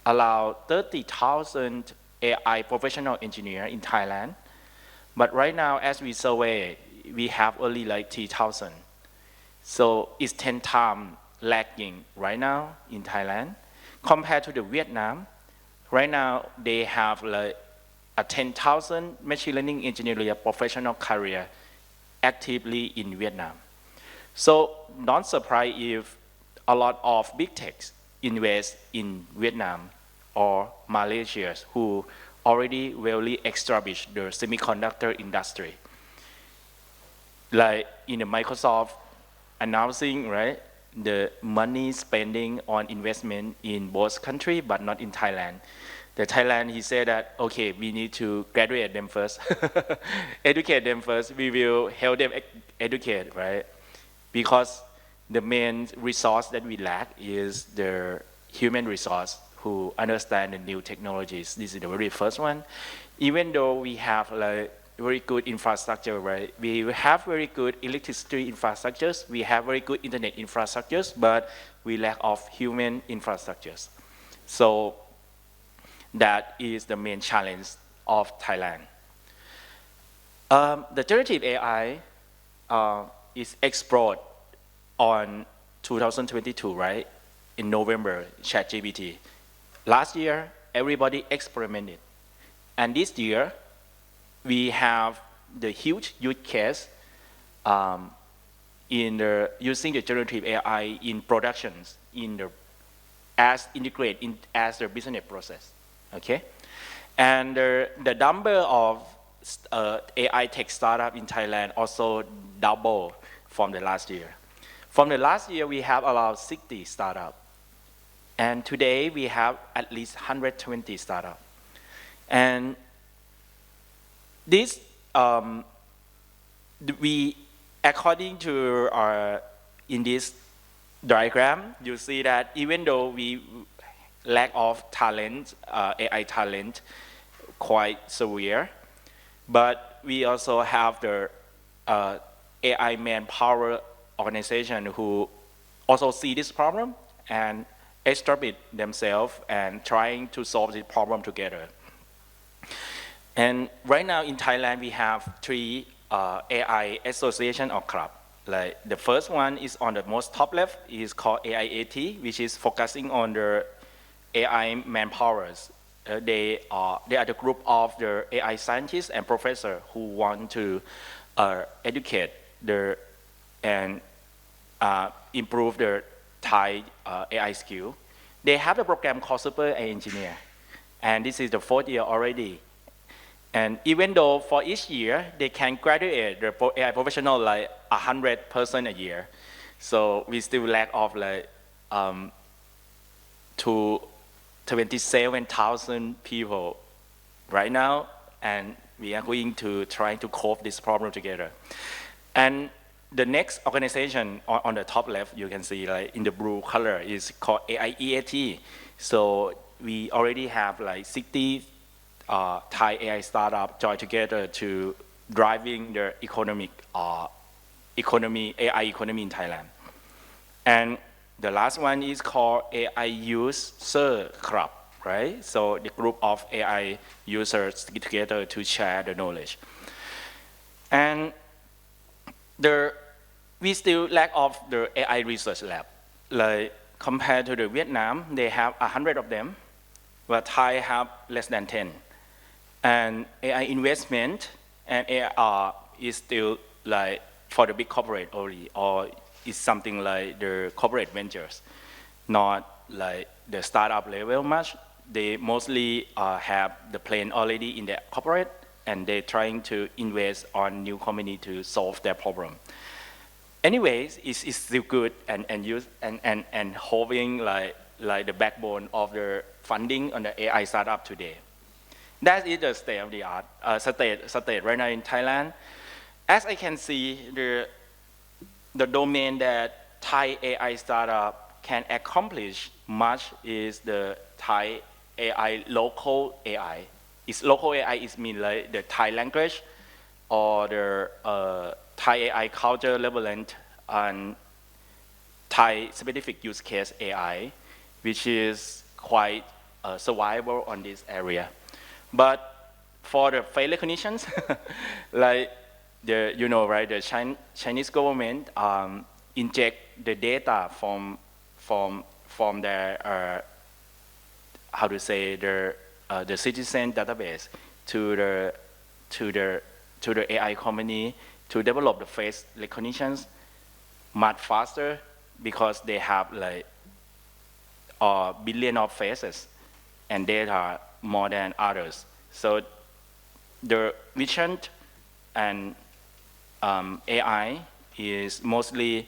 around 30,000 AI professional engineers in Thailand, but right now, as we survey, we have only like 3,000. So it's 10 times lacking right now in Thailand. Compared to the Vietnam, right now they have like a 10,000 machine learning engineering professional career actively in Vietnam. So not surprised if a lot of big techs invest in Vietnam or Malaysia, who already well established the semiconductor industry. Like in the Microsoft announcing, right, the money spending on investment in both countries, but not in Thailand. The Thailand, he said that, okay, we need to graduate them first, educate them first. We will help them educate, right? Because the main resource that we lack is the human resource who understand the new technologies. This is the very first one. Even though we have like very good infrastructure, right? We have very good electricity infrastructures, we have very good internet infrastructures, but we lack of human infrastructures. So that is the main challenge of Thailand. The generative AI is explored on 2022, right? In November, ChatGPT. Last year, everybody experimented. And this year, we have the huge use case in using the generative AI in productions, as integrated in as the business process, okay? And the number of AI tech startup in Thailand also doubled from the last year. From the last year, we have about 60 startups. And today, we have at least 120 startups. And this, according to in this diagram, you see that even though we lack of talent, AI talent, quite severe, but we also have the AI manpower organization who also see this problem and establish themselves and trying to solve this problem together. And right now in Thailand, we have 3 AI association or club. Like the first one is on the most top left, is called AIAT, which is focusing on the AI manpowers. They are the group of the AI scientists and professors who want to educate and improve their Thai AI skill. They have a program called Super AI Engineer, and this is the 4th year already. And even though for each year, they can graduate the AI professional like 100% a year, so we still lack of like 27,000 people right now, and we are going to try to solve this problem together. And the next organization on the top left, you can see like in the blue color is called AIEAT. So we already have like 60 Thai AI startup join together to driving the AI economy in Thailand. And the last one is called AI User Club, right? So the group of AI users get together to share the knowledge. And we still lack of the AI research lab. Like compared to the Vietnam, they have 100 of them, but Thai have less than 10. And AI investment and AI is still like for the big corporate only, or is something like the corporate ventures, not like the startup level much. They mostly have the plan already in the corporate, and they're trying to invest on new company to solve their problem. Anyways, it's still good and holding like the backbone of the funding on the AI startup today. That is the state of the art, state right now in Thailand. As I can see, the domain that Thai AI startup can accomplish much is the Thai AI, local AI. Local AI is mean like the Thai language or the Thai AI culture relevant and Thai specific use case AI, which is quite survivable on this area. But for the face recognitions, like the Chinese government inject the data from their how to say the citizen database to the AI company to develop the face recognitions much faster because they have like a billion of faces and data more than others. So the vision and AI is mostly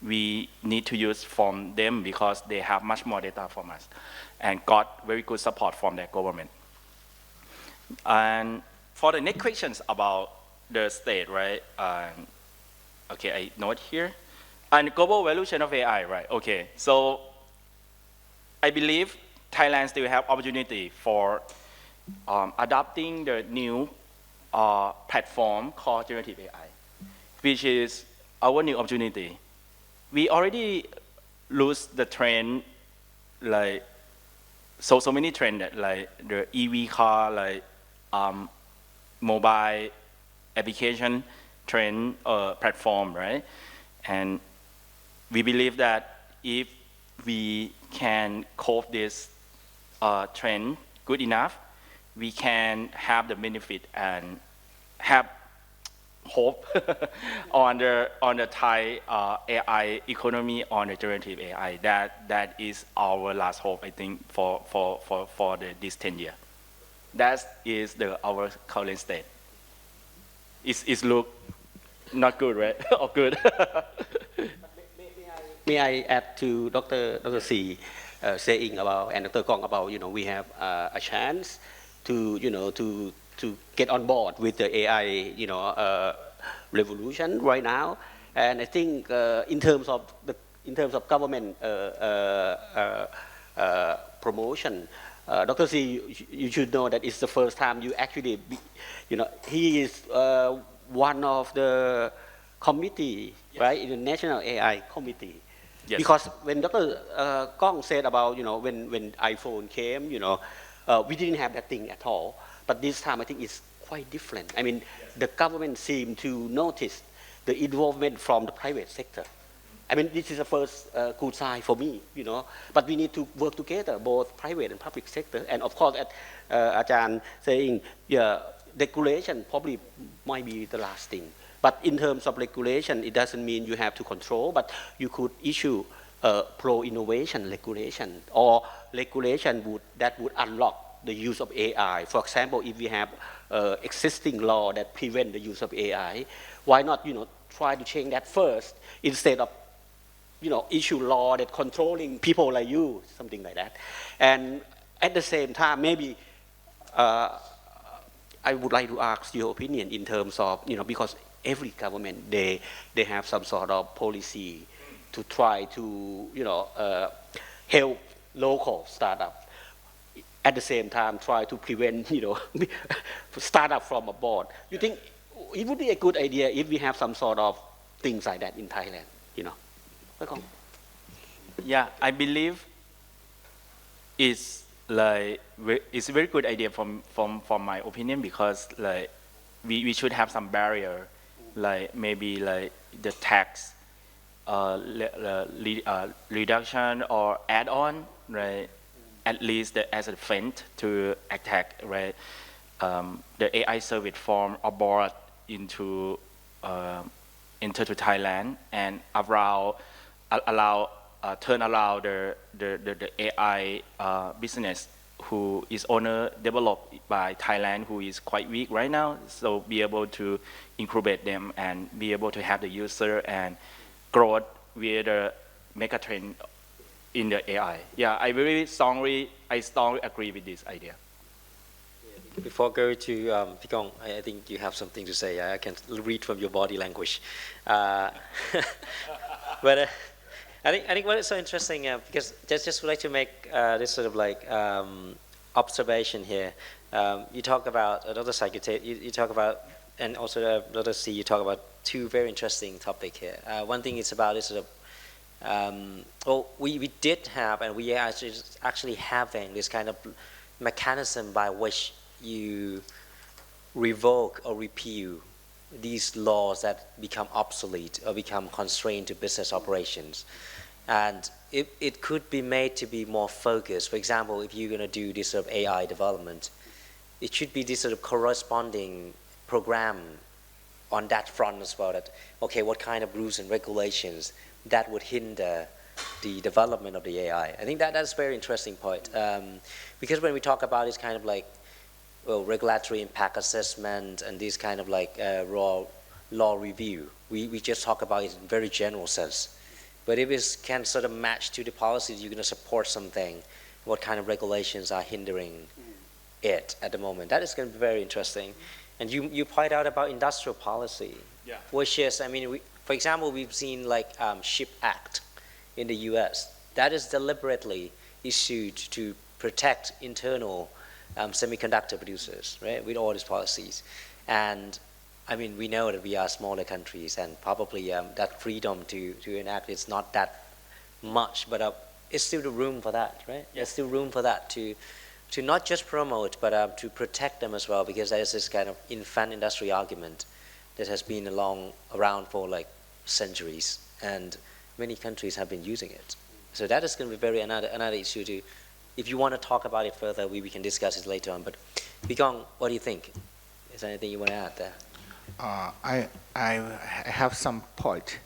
we need to use from them because they have much more data from us and got very good support from their government. And for the next questions about the state, right? Okay, I note here. And global evolution of AI, right? Okay, so I believe Thailand still have opportunity for adopting the new platform called generative AI, which is our new opportunity. We already lose the trend, like so many trends that like the EV car, like mobile application trend platform, right? And we believe that if we can cope this trend good enough, we can have the benefit and have hope on the Thai AI economy, on the generative AI. That is our last hope, I think, for this 10 years. That is our current state. It's look not good, right? Or good? May I add to Dr. C saying about, and Dr. Kong about, we have a chance to, to get on board with the AI, revolution right now. And I think in terms of government promotion, Dr. C, you should know that it's the first time you actually, he is one of the committee, yes, right, in the National AI Committee. Yes. Because when Dr. Kong said about, when iPhone came, we didn't have that thing at all. But this time I think it's quite different. I mean, yes, the government seemed to notice the involvement from the private sector. I mean, this is a first good sign for me, But we need to work together, both private and public sector. And of course, Ajahn saying, yeah, regulation probably might be the last thing. But in terms of regulation, it doesn't mean you have to control, but you could issue pro-innovation regulation or regulation that would unlock the use of AI. For example, if we have existing law that prevent the use of AI, why not, try to change that first instead of, issue law that controlling people like you, something like that. And at the same time, maybe I would like to ask your opinion in terms of, because every government, they have some sort of policy to try to, help local startup. At the same time, try to prevent, startup from abroad. You think it would be a good idea if we have some sort of things like that in Thailand, Yeah, I believe it's it's a very good idea from my opinion, because like we should have some barrier, like maybe like the tax reduction or add-on, right? At least as a feint to attack, right? The AI service from abroad into to Thailand, and turn around the AI business who is owner developed by Thailand, who is quite weak right now. So be able to incubate them and be able to have the user and growth with the mega trend in the AI. Yeah, I strongly agree with this idea. Before going to Pikong, I think you have something to say. I can read from your body language. But I think what is so interesting, because just would like to make this sort of like observation here. You talk about Dr.Sak, you talk about, and also Dr. C, you talk about two very interesting topics here. One thing is about this sort of, we did have, and we are actually having this kind of mechanism by which you revoke or repeal these laws that become obsolete or become constrained to business operations. And it could be made to be more focused. For example, if you're going to do this sort of AI development, it should be this sort of corresponding program on that front as well, that, okay, what kind of rules and regulations that would hinder the development of the AI. I think that's a very interesting point. Because when we talk about this kind of like, regulatory impact assessment and this kind of like law review, we just talk about it in very general sense. But if it can sort of match to the policies, you're going to support something, what kind of regulations are hindering it at the moment. That is going to be very interesting. And you point out about industrial policy, which is, I mean, for example, we've seen like SHIP Act in the US. That is deliberately issued to protect internal semiconductor producers, right, with all these policies. And I mean, we know that we are smaller countries, and probably that freedom to enact it's not that much, but it's still the room for that, right? There's still room for that to not just promote, but to protect them as well, because there's this kind of infant industry argument that has been around for like centuries, and many countries have been using it. So that is going to be another issue to. If you want to talk about it further, we can discuss it later on. But Pikong, what do you think? Is there anything you want to add there? I have some point.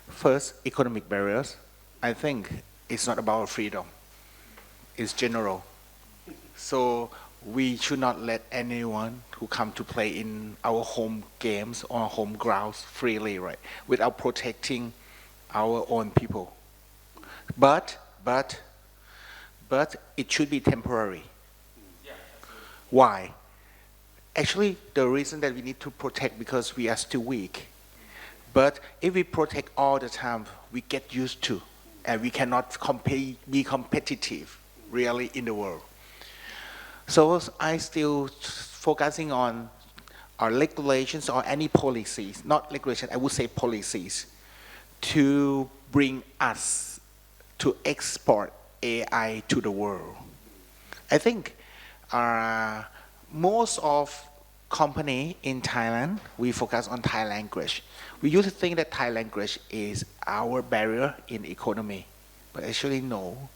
First, economic barriers. I think it's not about freedom. It's general. So we should not let anyone who come to play in our home games or home grounds freely, right, without protecting our own people. But it should be temporary. Why? Actually, the reason that we need to protect because we are still weak. But if we protect all the time, we get used to, and we cannot be competitive really in the world. So I still focusing on our regulations or any policies, not regulation, I would say policies, to bring us to export AI to the world. I think most of company in Thailand, we focus on Thai language. We used to think that Thai language is our barrier in economy, but actually no.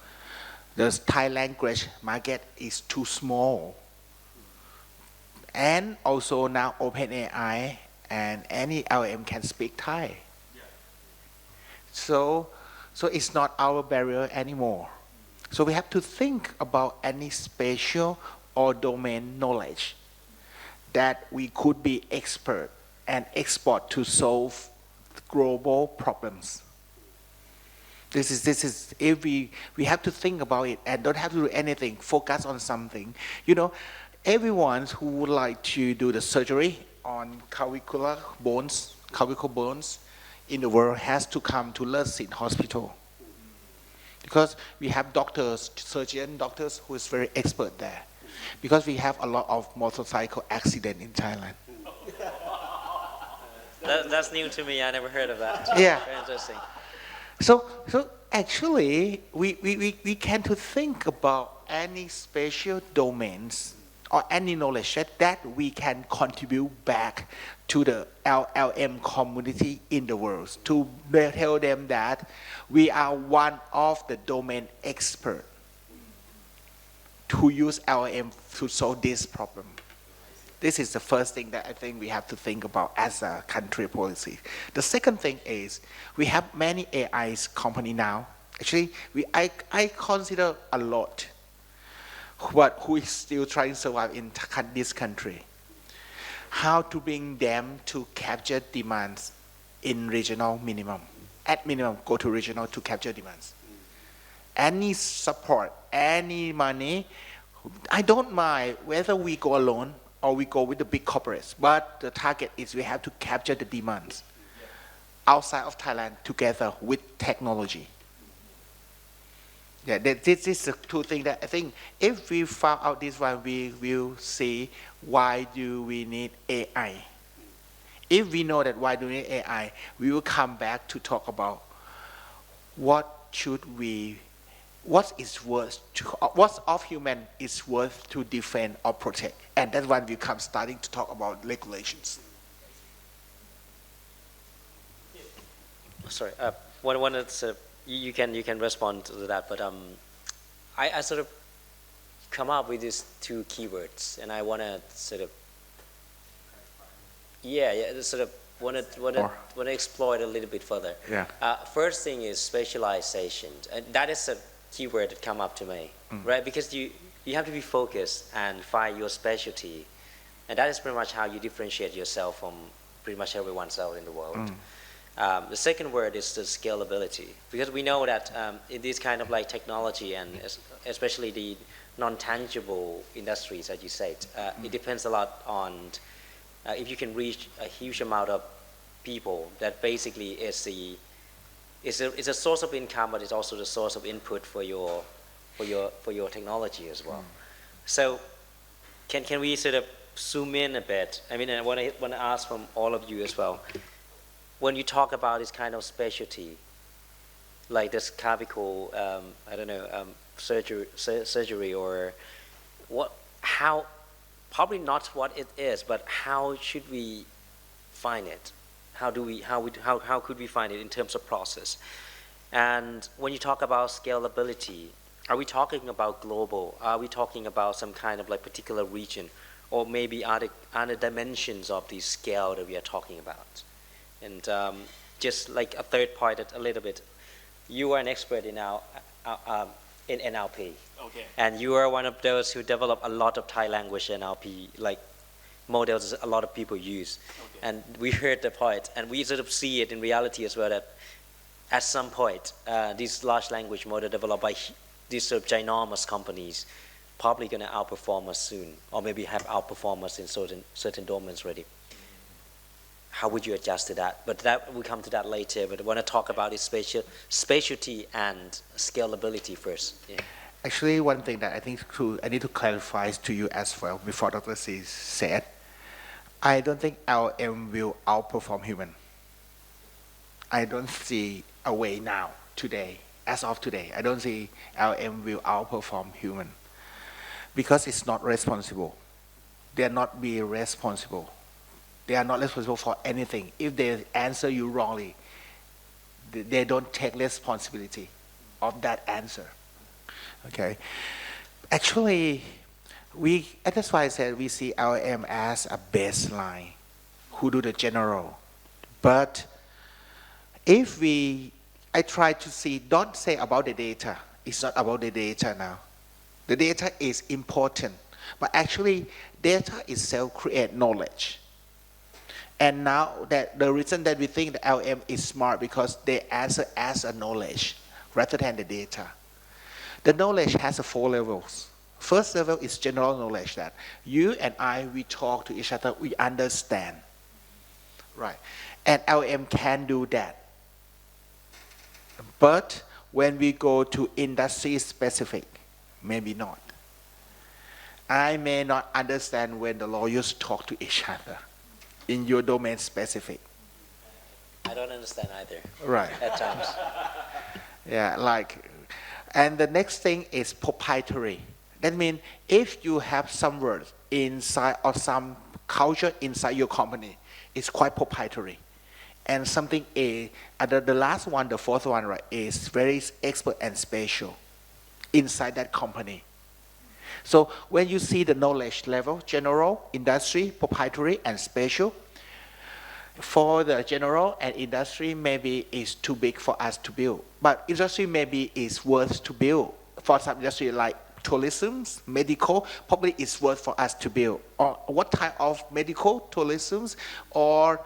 The Thai language market is too small. And also now OpenAI and any LM can speak Thai. So it's not our barrier anymore. So we have to think about any spatial or domain knowledge that we could be expert and export to solve global problems. This is if we have to think about it and don't have to do anything, focus on something. You know, everyone who would like to do the surgery on clavicular bones clavicle bones in the world has to come to Lersin Hospital. Because we have doctors, surgeon doctors who is very expert there. Because we have a lot of motorcycle accident in Thailand. That's new to me. I never heard of that. Yeah. Very interesting. So actually, we can to think about any special domains or any knowledge that we can contribute back to the LLM community in the world to tell them that we are one of the domain experts to use LLM to solve this problem. This is the first thing that I think we have to think about as a country policy. The second thing is we have many AI company now. Actually, I consider a lot but who is still trying to survive in this country. How to bring them to capture demands in regional minimum. At minimum, go to regional to capture demands. Any support, any money, I don't mind whether we go alone or we go with the big corporates, but the target is we have to capture the demands outside of Thailand together with technology. Yeah, this is the two things that I think if we found out this one, we will see why do we need AI. If we know that why do we need AI, we will come back to talk about what is worth, what of human is worth to defend or protect. And that's when we come starting to talk about regulations. Sorry, one that's you can respond to that, but I sort of come up with these two keywords, and I want to sort of sort of want to explore it a little bit further. Yeah. First thing is specialization, and that is a keyword that come up to me, right? Because you have to be focused and find your specialty, and that is pretty much how you differentiate yourself from pretty much everyone else in the world. The second word is the scalability, because we know that in this kind of like technology and especially the non-tangible industries, as you said, it depends a lot on if you can reach a huge amount of people. That basically is a source of income, but it's also the source of input for your technology as well. So, can we sort of zoom in a bit? I mean, I want to ask from all of you as well. When you talk about this kind of specialty, like this clavicle, surgery, or how, probably not what it is, but how should we find it? How could we find it in terms of process? And when you talk about scalability, are we talking about global? Are we talking about some kind of like particular region, or maybe other dimensions of the scale that we are talking about? And just like a third point, a little bit, you are an expert in NLP, Okay. and you are one of those who develop a lot of Thai language NLP like models a lot of people use. Okay. And we heard the point, and we sort of see it in reality as well, that at some point these large language model developed by these sort of ginormous companies probably going to outperform us soon, or maybe have outperformed us in certain domains already. How would you adjust to that? But that we'll come to that later. But I want to talk about its specialty and scalability first. Yeah. Actually, one thing that I think I need to clarify to you as well before Dr. C said, I don't think LM will outperform human. I don't see a way now, today, as of today. I don't see LM will outperform human because it's not responsible. They are not be responsible. They are not responsible for anything. If they answer you wrongly, they don't take responsibility of that answer. Okay. Actually, that's why I said we see LM as a baseline who do the general. But if I try to see, don't say about the data. It's not about the data now. The data is important, but actually data itself create knowledge. And now that the reason that we think the LM is smart because they answer as a knowledge rather than the data. The knowledge has 4 levels. First level is general knowledge that you and I, we talk to each other, we understand. Right. And LM can do that. But when we go to industry specific, maybe not. I may not understand when the lawyers talk to each other in your domain specific. I don't understand either. Right. At times. Yeah, like, and the next thing is proprietary. That means if you have some words inside or some culture inside your company, it's quite proprietary. And something the last one, the fourth one, right, is very expert and special inside that company. So when you see the knowledge level, general, industry, proprietary, and special, for the general and industry, maybe it's too big for us to build. But industry maybe is worth to build. For some industry like tourism, medical, probably it's worth for us to build. Or what type of medical, tourism, or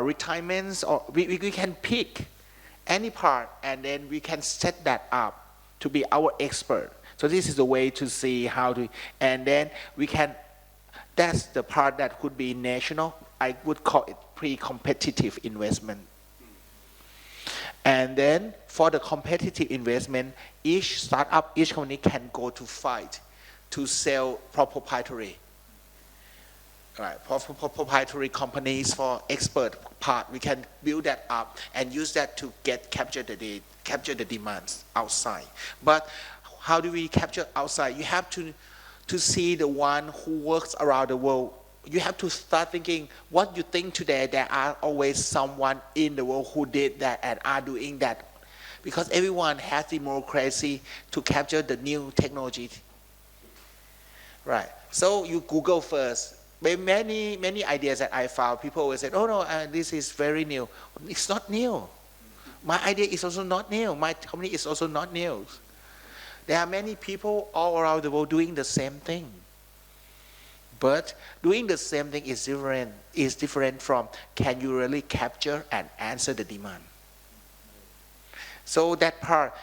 retirements, or we can pick any part and then we can set that up to be our expert. So this is the way to see how to, and then we can, that's the part that could be national. I would call it pre-competitive investment. And then for the competitive investment, each startup, each company can go to fight to sell proprietary. Right, proprietary companies for expert part, we can build that up and use that to capture the demands outside. But how do we capture outside? You have to see the one who works around the world. You have to start thinking what you think today. There are always someone in the world who did that and are doing that, because everyone has democracy to capture the new technology. Right. So you Google first. Many ideas that I found, people always said, "Oh no, this is very new." It's not new. My idea is also not new. My company is also not new. There are many people all around the world doing the same thing. But doing the same thing is different from can you really capture and answer the demand. So that part,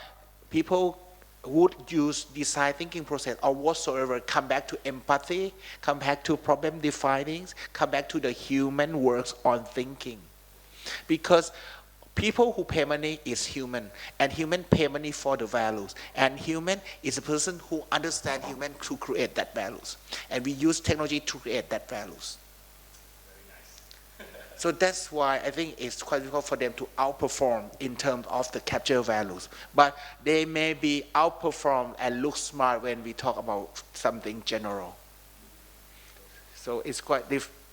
people would use design thinking process or whatsoever, come back to empathy, come back to problem defining, come back to the human works on thinking. Because people who pay money is human, and human pay money for the values, and human is a person who understands human to create that values, and we use technology to create that values. So that's why I think it's quite difficult for them to outperform in terms of the capture values. But they may be outperformed and look smart when we talk about something general. So it's quite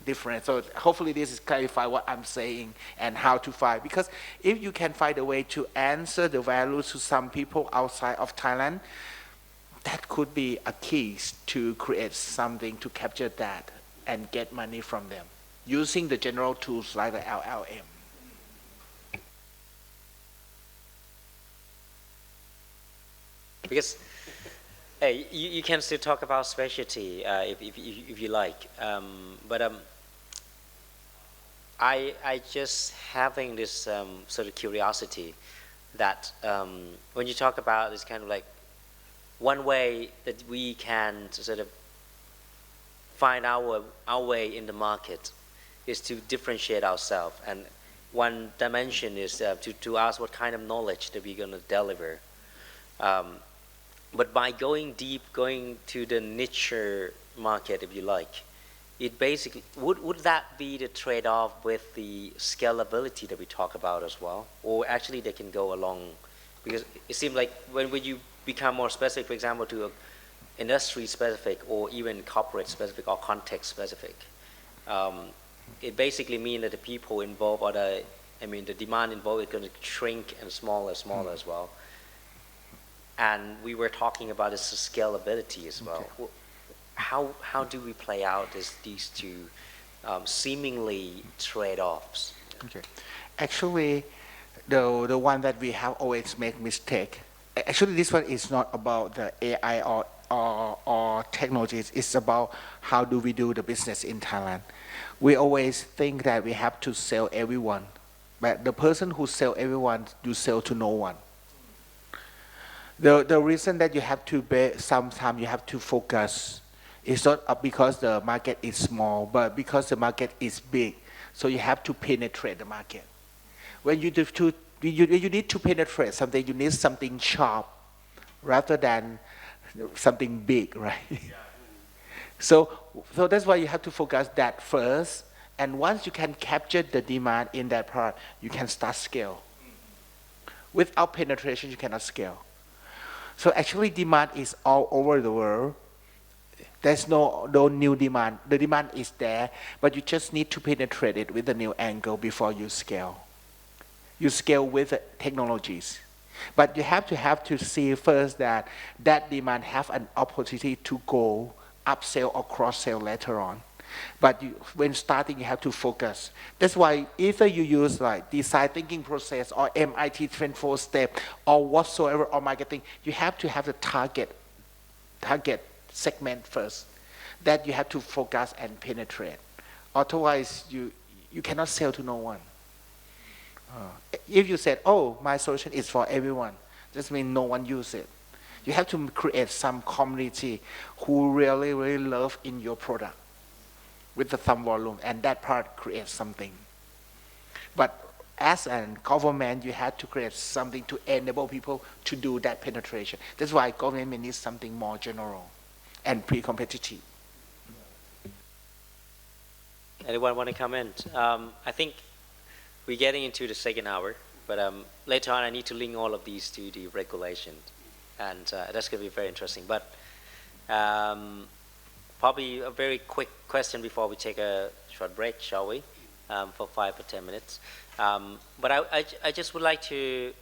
different. So hopefully this is clarify what I'm saying and how to find. Because if you can find a way to answer the values to some people outside of Thailand, that could be a key to create something to capture that and get money from them, using the general tools like the LLM. Because hey, you can still talk about specialty if you like, but I just having this sort of curiosity that when you talk about this kind of like one way that we can sort of find our way in the market is to differentiate ourselves, and one dimension is to ask what kind of knowledge that we're going to deliver. But by going deep, going to the niche market, if you like, it basically would that be the trade-off with the scalability that we talk about as well, or actually they can go along? Because it seems like when you become more specific, for example, to a industry specific or even corporate specific or context specific, it basically means that the people involved or the demand involved is going to shrink and smaller as well. And we were talking about this scalability as well. Okay. How do we play out these two seemingly trade-offs? Okay, actually, the one that we have always make mistake. Actually, this one is not about the AI or technologies. It's about how do we do the business in Thailand. We always think that we have to sell everyone, but the person who sell everyone, you sell to no one. The reason that you have to sometimes you have to focus is not because the market is small, but because the market is big. So you have to penetrate the market. When you need to penetrate something, you need something sharp rather than something big, right? So that's why you have to focus that first. And once you can capture the demand in that product, you can start scale. Without penetration, you cannot scale. So actually demand is all over the world. There's no new demand. The demand is there, but you just need to penetrate it with a new angle before you scale. You scale with technologies. But you have to see first that demand have an opportunity to go upsell or cross-sell later on. But when starting, you have to focus. That's why either you use like design thinking process or MIT 24 step or whatsoever or marketing, you have to have the target segment first that you have to focus and penetrate. Otherwise, you cannot sell to no one. If you said, oh, my solution is for everyone, this means no one uses it. You have to create some community who really, really love in your product with some volume, and that part creates something. But as a government, you have to create something to enable people to do that penetration. That's why government needs something more general and pre-competitive. Anyone want to comment? I think we're getting into the second hour, but later on I need to link all of these to the regulation, and that's going to be very interesting. But probably a very quick question before we take a short break, shall we? For 5 or 10 minutes. But I just would like to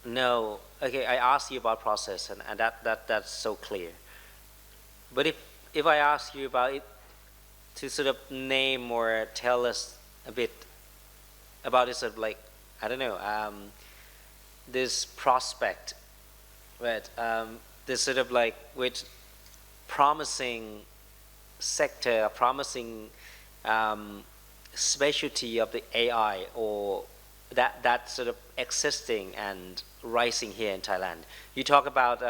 know, okay, I asked you about process, and that's so clear. But if I ask you about it, to sort of name or tell us a bit about this, sort of like, I don't know, this prospect, right? This sort of like with promising sector, promising specialty of the AI, or that sort of existing and rising here in Thailand. You talk about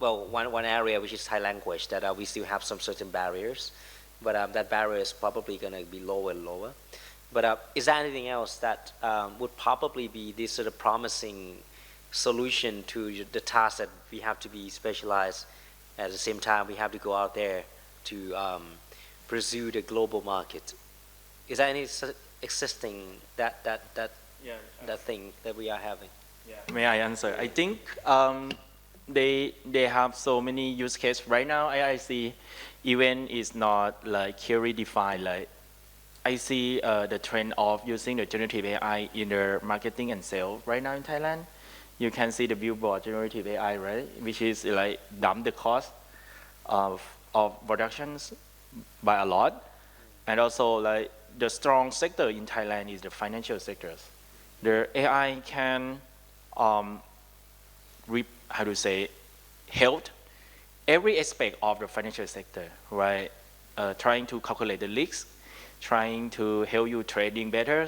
well, one area which is Thai language, that we still have some certain barriers, but that barrier is probably going to be lower and lower. But is there anything else that would probably be this sort of promising solution to the task that we have to be specialized? At the same time, we have to go out there to pursue the global market. Is there any existing that thing that we are having? Yeah. May I answer? I think they have so many use cases right now. I see even is not like clearly defined. Like I see the trend of using the generative AI in the marketing and sales right now in Thailand. You can see the billboard generative AI, right? Which is like dump the cost of productions by a lot. And also like the strong sector in Thailand is the financial sectors. The AI can help every aspect of the financial sector, right? Trying to calculate the risks, trying to help you trading better,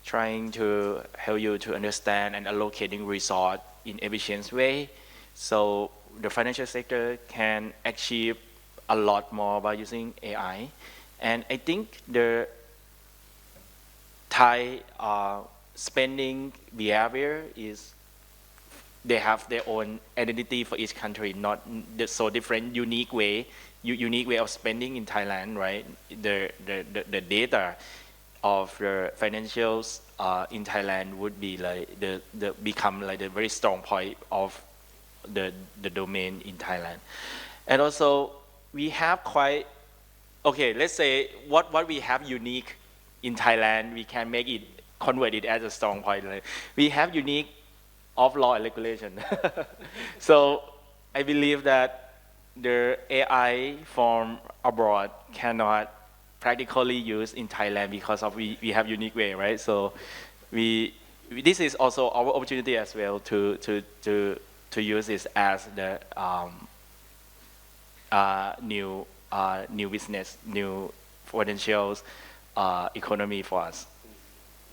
trying to help you to understand and allocating resource in efficient way. So the financial sector can achieve a lot more by using AI. And I think the Thai spending behavior is, they have their own identity for each country, not so different, unique way of spending in Thailand, right? The data of the financials in Thailand would be like become like the very strong point of the domain in Thailand. And also we have quite, okay, let's say what we have unique in Thailand, we can make it, convert it as a strong point. Like we have unique of law and regulation. So I believe that the AI from abroad cannot practically use in Thailand because of we have unique way, right? So this is also our opportunity as well to use this as the new business, new potential economy for us.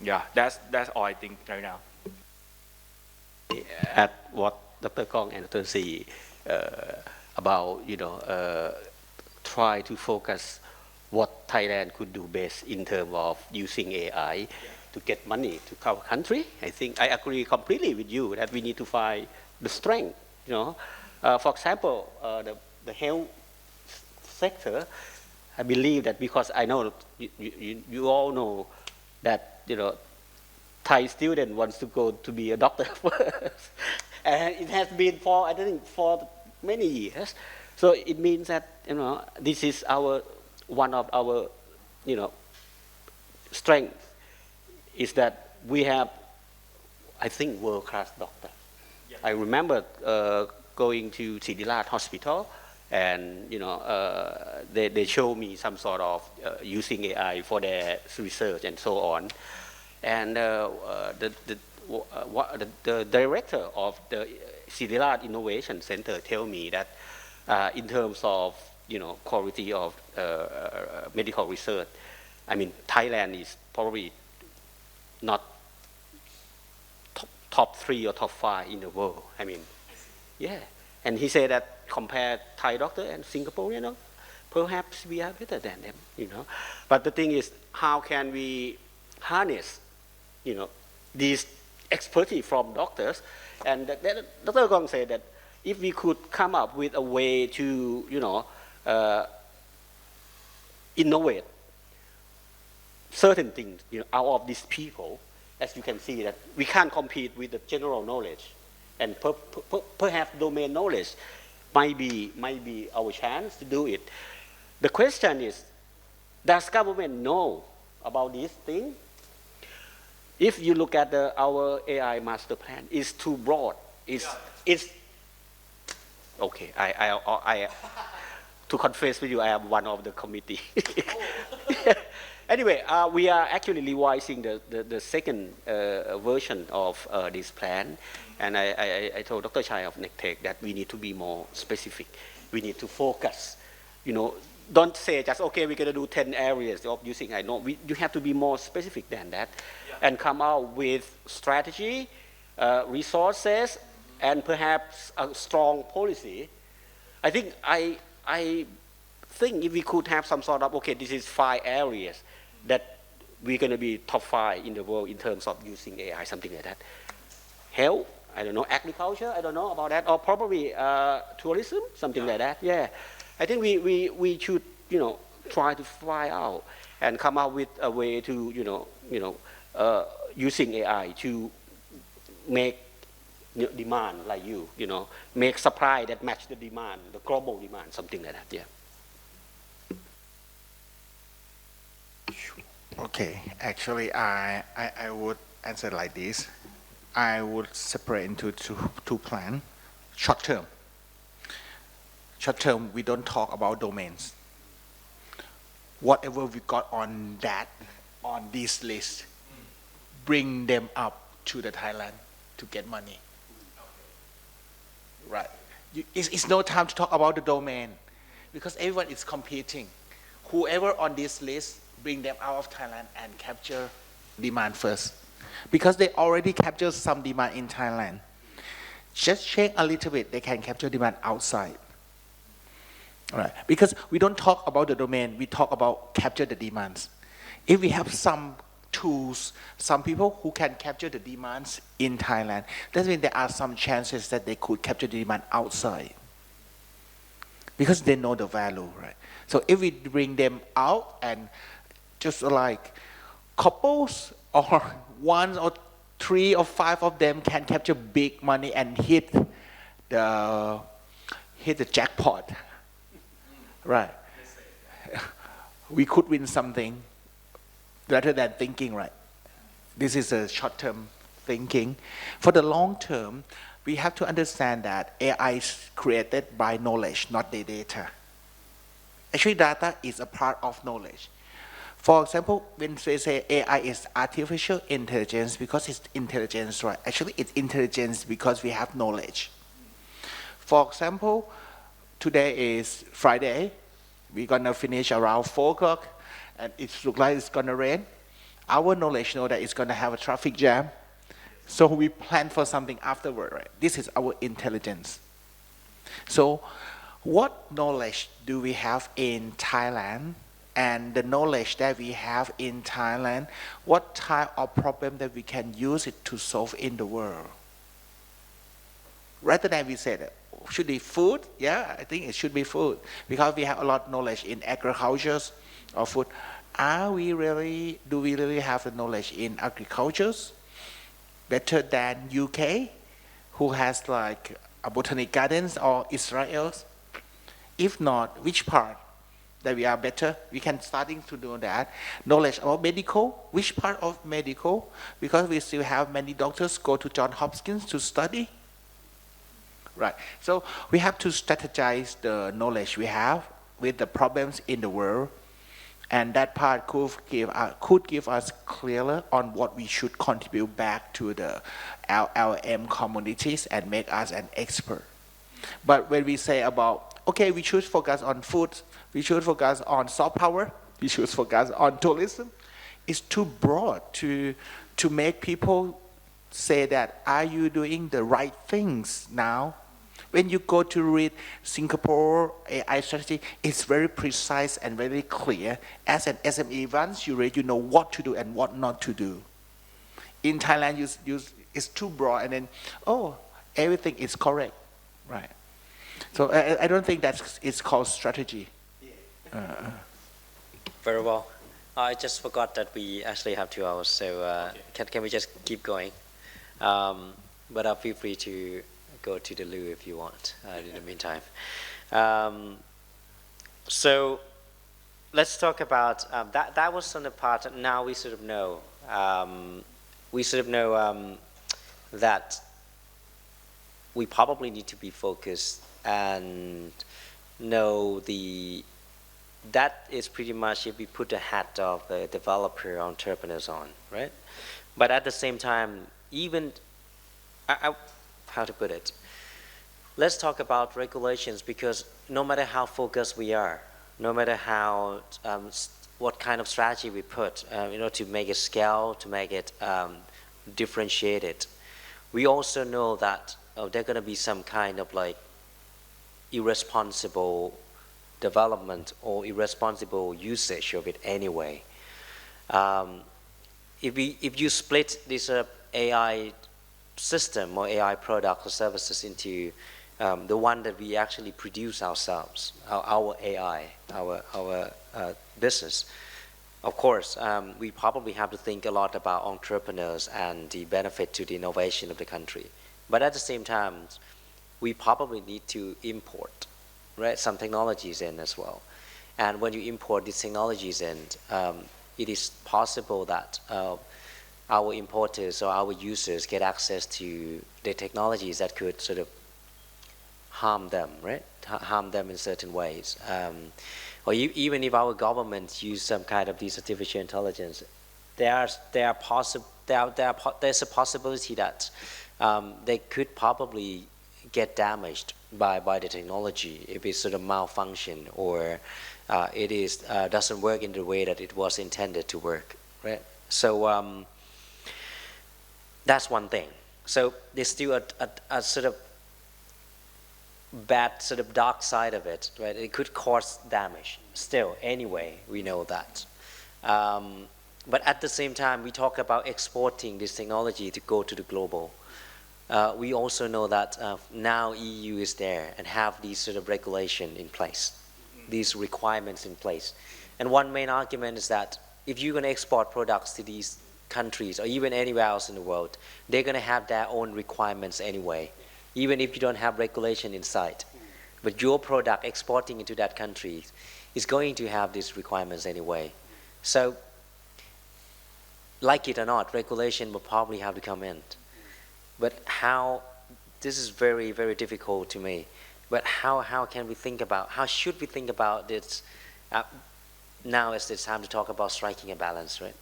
Yeah, that's all I think right now. At what Dr. Kong and Dr. Si about try to focus what Thailand could do best in terms of using AI to get money to our country. I think I agree completely with you that we need to find the strength. For example, the health sector. I believe that because I know you all know that Thai student wants to go to be a doctor first, and it has been for I think for many years. So it means that this is one of our strength is that we have, I think, world-class doctor. Yeah. I remember going to Siddhirat Hospital, and they show me some sort of using AI for their research and so on. And the director of the Siddhirat Innovation Center tell me that in terms of quality of medical research, I mean Thailand is probably not top 3 or top 5 in the world. I mean, yeah. And he said that compare Thai doctor and Singaporean, perhaps we are better than them. But the thing is, how can we harness, these expertise from doctors? And Dr. Gong said that if we could come up with a way to, innovate certain things, out of these people, as you can see that we can't compete with the general knowledge, and perhaps domain knowledge might be our chance to do it. The question is, does government know about this thing? If you look at our AI master plan, it's too broad. It's okay. I to confess with you, I am one of the committee. Anyway, we are actually revising the second version of this plan, and I told Dr. Chai of NECTEC that we need to be more specific. We need to focus. Don't say just okay, we're going to do 10 areas of using AI. No, you have to be more specific than that, and come out with strategy, resources, and perhaps a strong policy. I think if we could have some sort of this is 5 areas that we're going to be top 5 in the world in terms of using AI, something like that. Health, I don't know, agriculture, I don't know about that, or probably tourism, something like that. Yeah, I think we should try to find out and come up with a way to using AI to make demand like make supply that match the demand, the global demand, something like that. Yeah. Okay, actually, I would answer like this. I would separate into two plans. Short term. Short term, we don't talk about domains. Whatever we got on this list, bring them up to the Thailand to get money. Right. It's no time to talk about the domain because everyone is competing. Whoever on this list, bring them out of Thailand and capture demand first. Because they already captured some demand in Thailand. Just change a little bit, they can capture demand outside. Right. Because we don't talk about the domain, we talk about capture the demands. If we have some tools, some people who can capture the demands in Thailand, that means there are some chances that they could capture the demand outside. Because they know the value, right? So if we bring them out and just like couples or 1 or 3 or 5 of them can capture big money and hit the jackpot, right? We could win something rather than thinking, right? This is a short-term thinking. For the long term, we have to understand that AI is created by knowledge, not the data. Actually, data is a part of knowledge. For example, when they say AI is artificial intelligence because it's intelligence, right? Actually, it's intelligence because we have knowledge. For example, today is Friday. We're gonna finish around 4 o'clock, and it looks like it's gonna rain. Our knowledge know that it's gonna have a traffic jam, so we plan for something afterward, right? This is our intelligence. So, what knowledge do we have in Thailand and the knowledge that we have in Thailand, what type of problem that we can use it to solve in the world. Rather than we said, should be food? Yeah, I think it should be food because we have a lot of knowledge in agriculture or food. Do we really have the knowledge in agriculture better than UK, who has like a botanic gardens, or Israel? If not, which part that we are better? We can starting to do that. Knowledge about medical, which part of medical? Because we still have many doctors go to Johns Hopkins to study. Right. So we have to strategize the knowledge we have with the problems in the world, and that part could give us clearer on what we should contribute back to the LLM communities and make us an expert. But when we say about, okay, we should focus on food, we should focus on soft power, we should focus on tourism, it's too broad to make people say that, are you doing the right things now? When you go to read Singapore AI strategy, it's very precise and very clear. As an SME, once you read, you know what to do and what not to do. In Thailand, it's too broad, and then, everything is correct, right? So I don't think it's called strategy. Very well. I just forgot that we actually have 2 hours, so can we just keep going? But I'll feel free to go to the loo if you want in the meantime. So let's talk about that was on the part. Now we sort of know that we probably need to be focused and know that is pretty much if we put the hat of the developer entrepreneurs on, right? But at the same time, even how to put it, let's talk about regulations, because no matter how focused we are, no matter how what kind of strategy we put to make it scale, to make it differentiated, we also know that there are going to be some kind of like irresponsible development or irresponsible usage of it anyway. If you split this AI system or AI products or services into the one that we actually produce ourselves, our AI, our business, of course, we probably have to think a lot about entrepreneurs and the benefit to the innovation of the country. But at the same time, we probably need to import, right, some technologies in as well. And when you import these technologies in, it is possible that our importers or our users get access to the technologies that could sort of harm them, right? Harm them in certain ways. Or even if our governments use some kind of these artificial intelligence, there's a possibility that they could probably get damaged by the technology if it sort of malfunction or it doesn't work in the way that it was intended to work, right? So that's one thing. So there's still a sort of bad, sort of dark side of it, right? It could cause damage. Still, anyway, we know that. But at the same time, we talk about exporting this technology to go to the global. We also know that now EU is there and have these sort of regulation in place, these requirements in place. And one main argument is that if you're going to export products to these countries or even anywhere else in the world, they're going to have their own requirements anyway, even if you don't have regulation inside. But your product exporting into that country is going to have these requirements anyway. So, like it or not, regulation will probably have to come in. But how, this is very, very difficult to me, but how can we think about, how should we think about this? Now is the time to talk about striking a balance, right?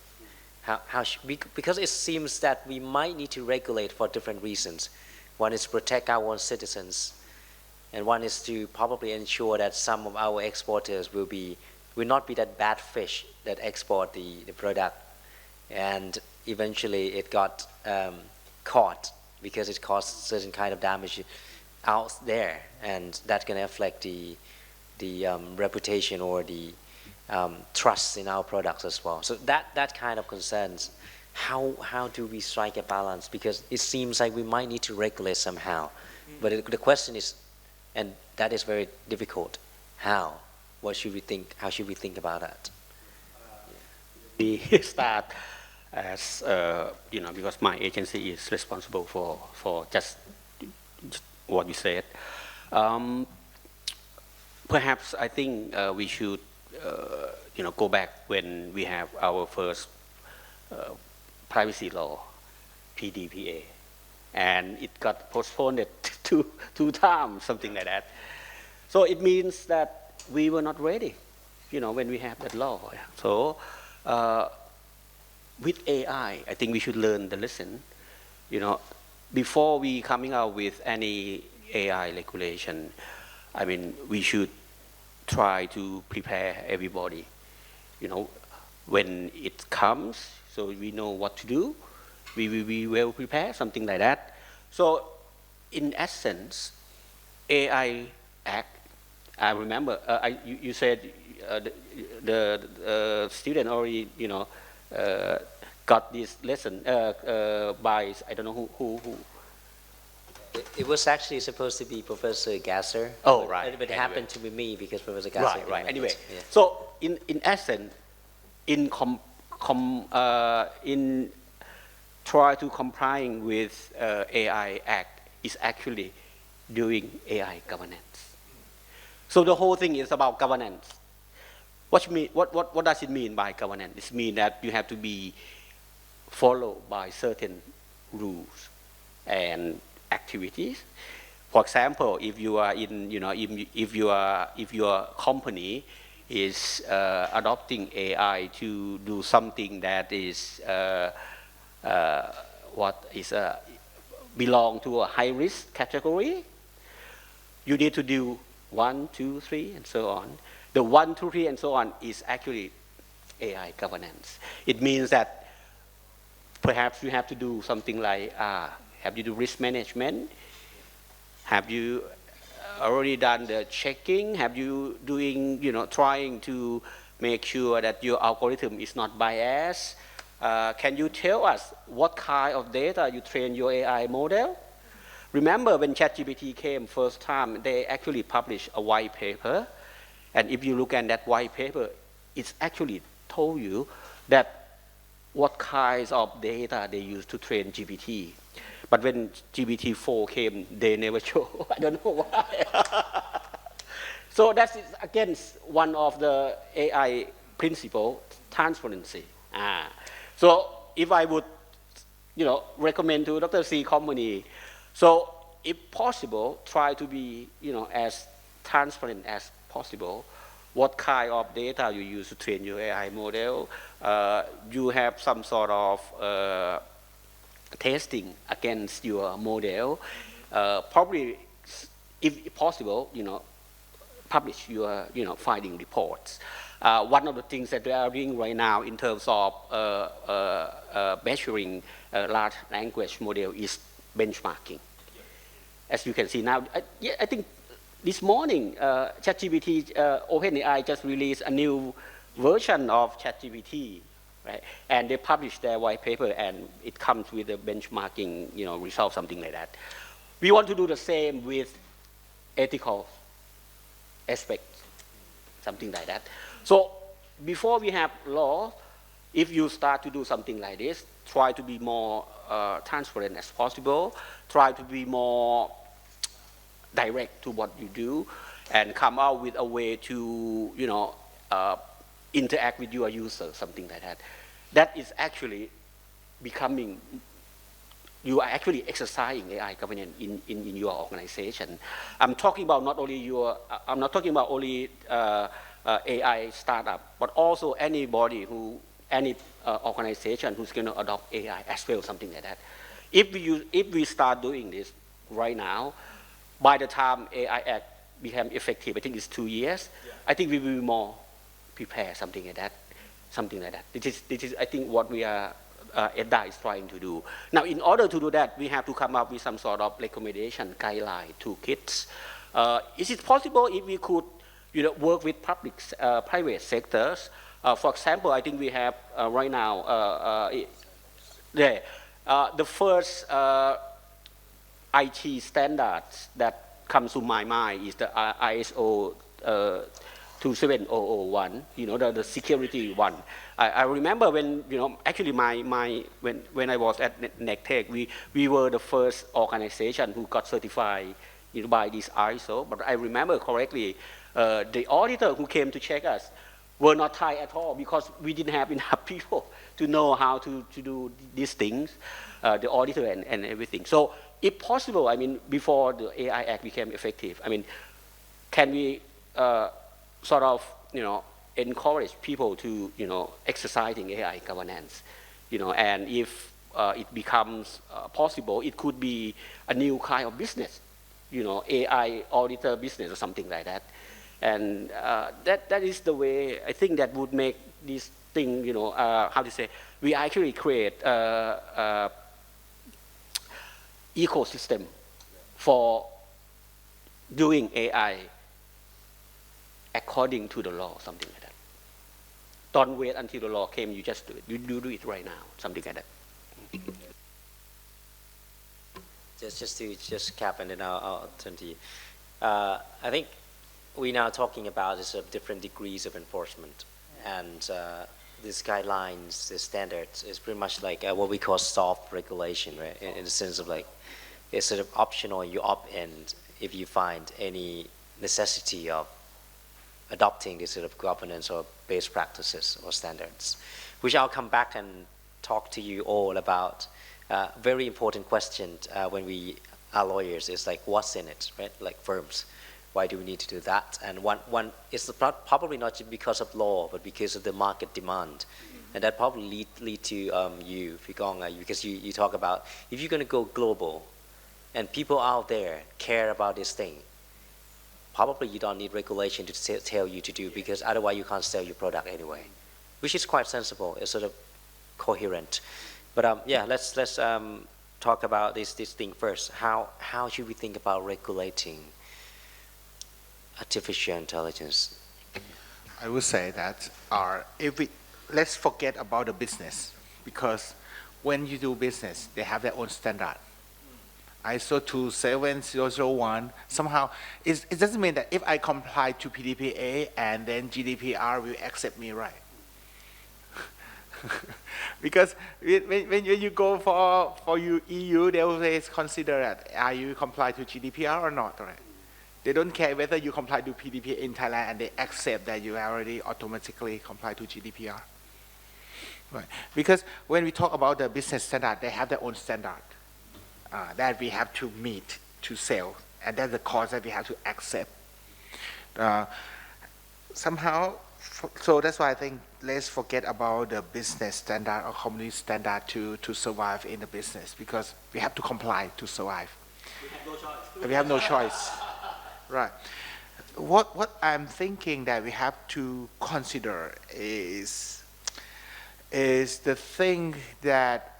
Because it seems that we might need to regulate for different reasons. One is to protect our own citizens, and one is to probably ensure that some of our exporters will not be that bad fish that export the product, and eventually it got caught because it caused certain kind of damage out there, and that's going to affect the reputation or the trust in our products as well. So that kind of concerns, how do we strike a balance? Because it seems like we might need to regulate somehow. But the question is, and that is very difficult, how? What should we think? How should we think about that? We start as, because my agency is responsible for just what you said. Perhaps I think we should, go back when we have our first privacy law, PDPA, and it got postponed two times, something like that. So it means that we were not ready, when we have that law. So with AI, I think we should learn the lesson. Before we coming out with any AI regulation, I mean, we should try to prepare everybody, when it comes, so we know what to do. We will prepare, something like that. So in essence, AI Act, I remember, you said the student already, got this lesson by, I don't know who. It was actually supposed to be Professor Gasser. Oh, but, right. But it Anyway. happened to be me because Professor Gasser. Right. Anyway, yeah. so in essence, in try to complying with AI Act is actually doing AI governance. So the whole thing is about governance. What does it mean by governance? It means that you have to be followed by certain rules and activities. For example, if you are in, if your company is adopting AI to do something that is belong to a high risk category, you need to do 1, 2, 3, and so on. The 1, 2, 3, and so on is actually AI governance. It means that perhaps you have to do something like, have you do risk management? Have you already done the checking? Have you doing, trying to make sure that your algorithm is not biased? Can you tell us what kind of data you train your AI model? Remember when ChatGPT came first time, they actually published a white paper. And if you look at that white paper, it's actually told you that what kinds of data they use to train GPT. But when GPT-4 came, they never show. I don't know why. So that's against one of the AI principle, transparency. So if I would, recommend to Dr. C company, so if possible, try to be, as transparent as possible. What kind of data you use to train your AI model? You have some sort of testing against your model. Probably, if possible, publish your, finding reports. One of the things that we are doing right now in terms of measuring large language model is benchmarking. As you can see now, I think this morning, ChatGPT, OpenAI just released a new version of ChatGPT, right? And they published their white paper, and it comes with a benchmarking, result, something like that. We want to do the same with ethical aspects, something like that. So before we have law, if you start to do something like this, try to be more transparent as possible, try to be more direct to what you do, and come out with a way to, interact with your user, something like that. That is actually becoming, you are actually exercising AI governance in your organization. I'm talking about not only I'm not talking about only AI startup, but also anybody any organization who's going to adopt AI as well, something like that. If we start doing this right now, by the time AI Act become effective, I think it's 2 years, yeah. I think we will be more prepared, something like that. This is I think what we are, ETDA is trying to do. Now, in order to do that, we have to come up with some sort of recommendation, guideline, toolkits. Is it possible if we could work with private sectors. For example, I think we have right now the first IT standards that comes to my mind is the ISO 27001, the security one. I remember when, actually when I was at NECTEC, we were the first organization who got certified by this ISO. But I remember correctly, the auditor who came to check us were not Thai at all because we didn't have enough people to know how to do these things, the auditor and everything. So if possible, I mean, before the AI Act became effective, I mean, can we sort of, encourage people to, exercising AI governance, and if it becomes possible, it could be a new kind of business, AI auditor business or something like that. And that is the way I think that would make this thing, how to say, we actually create ecosystem for doing AI according to the law, something like that. Don't wait until the law came, you just do it. You do it right now, something like that. Just cap and then I'll turn to you. I think we're now talking about the different degrees of enforcement, and these guidelines, the standards, is pretty much like what we call soft regulation, right? In the sense of like, it's sort of optional, you opt in if you find any necessity of adopting this sort of governance or best practices or standards, which I'll come back and talk to you all about. Very important question when we are lawyers is like, what's in it, right? Like firms, why do we need to do that? And one it's probably not just because of law, but because of the market demand. And that probably lead to you, Phikong, because you talk about, if you're going to go global, and people out there care about this thing, probably you don't need regulation to tell you to do, because otherwise you can't sell your product anyway, which is quite sensible. It's sort of coherent. But yeah, let's talk about this thing first. How should we think about regulating artificial intelligence? I would say that let's forget about the business, because when you do business, they have their own standard. ISO 27001, somehow, it doesn't mean that if I comply to PDPA and then GDPR will accept me, right? Because when you go for EU, they always consider that, are you comply to GDPR or not, right? They don't care whether you comply to PDPA in Thailand, and they accept that you already automatically comply to GDPR. Right. Because when we talk about the business standard, they have their own standard that we have to meet to sell, and that's the cost that we have to accept. Somehow, so that's why I think let's forget about the business standard or company standard to survive in the business, because we have to comply to survive. We have no choice. We have no choice. Right. What I'm thinking that we have to consider is the thing that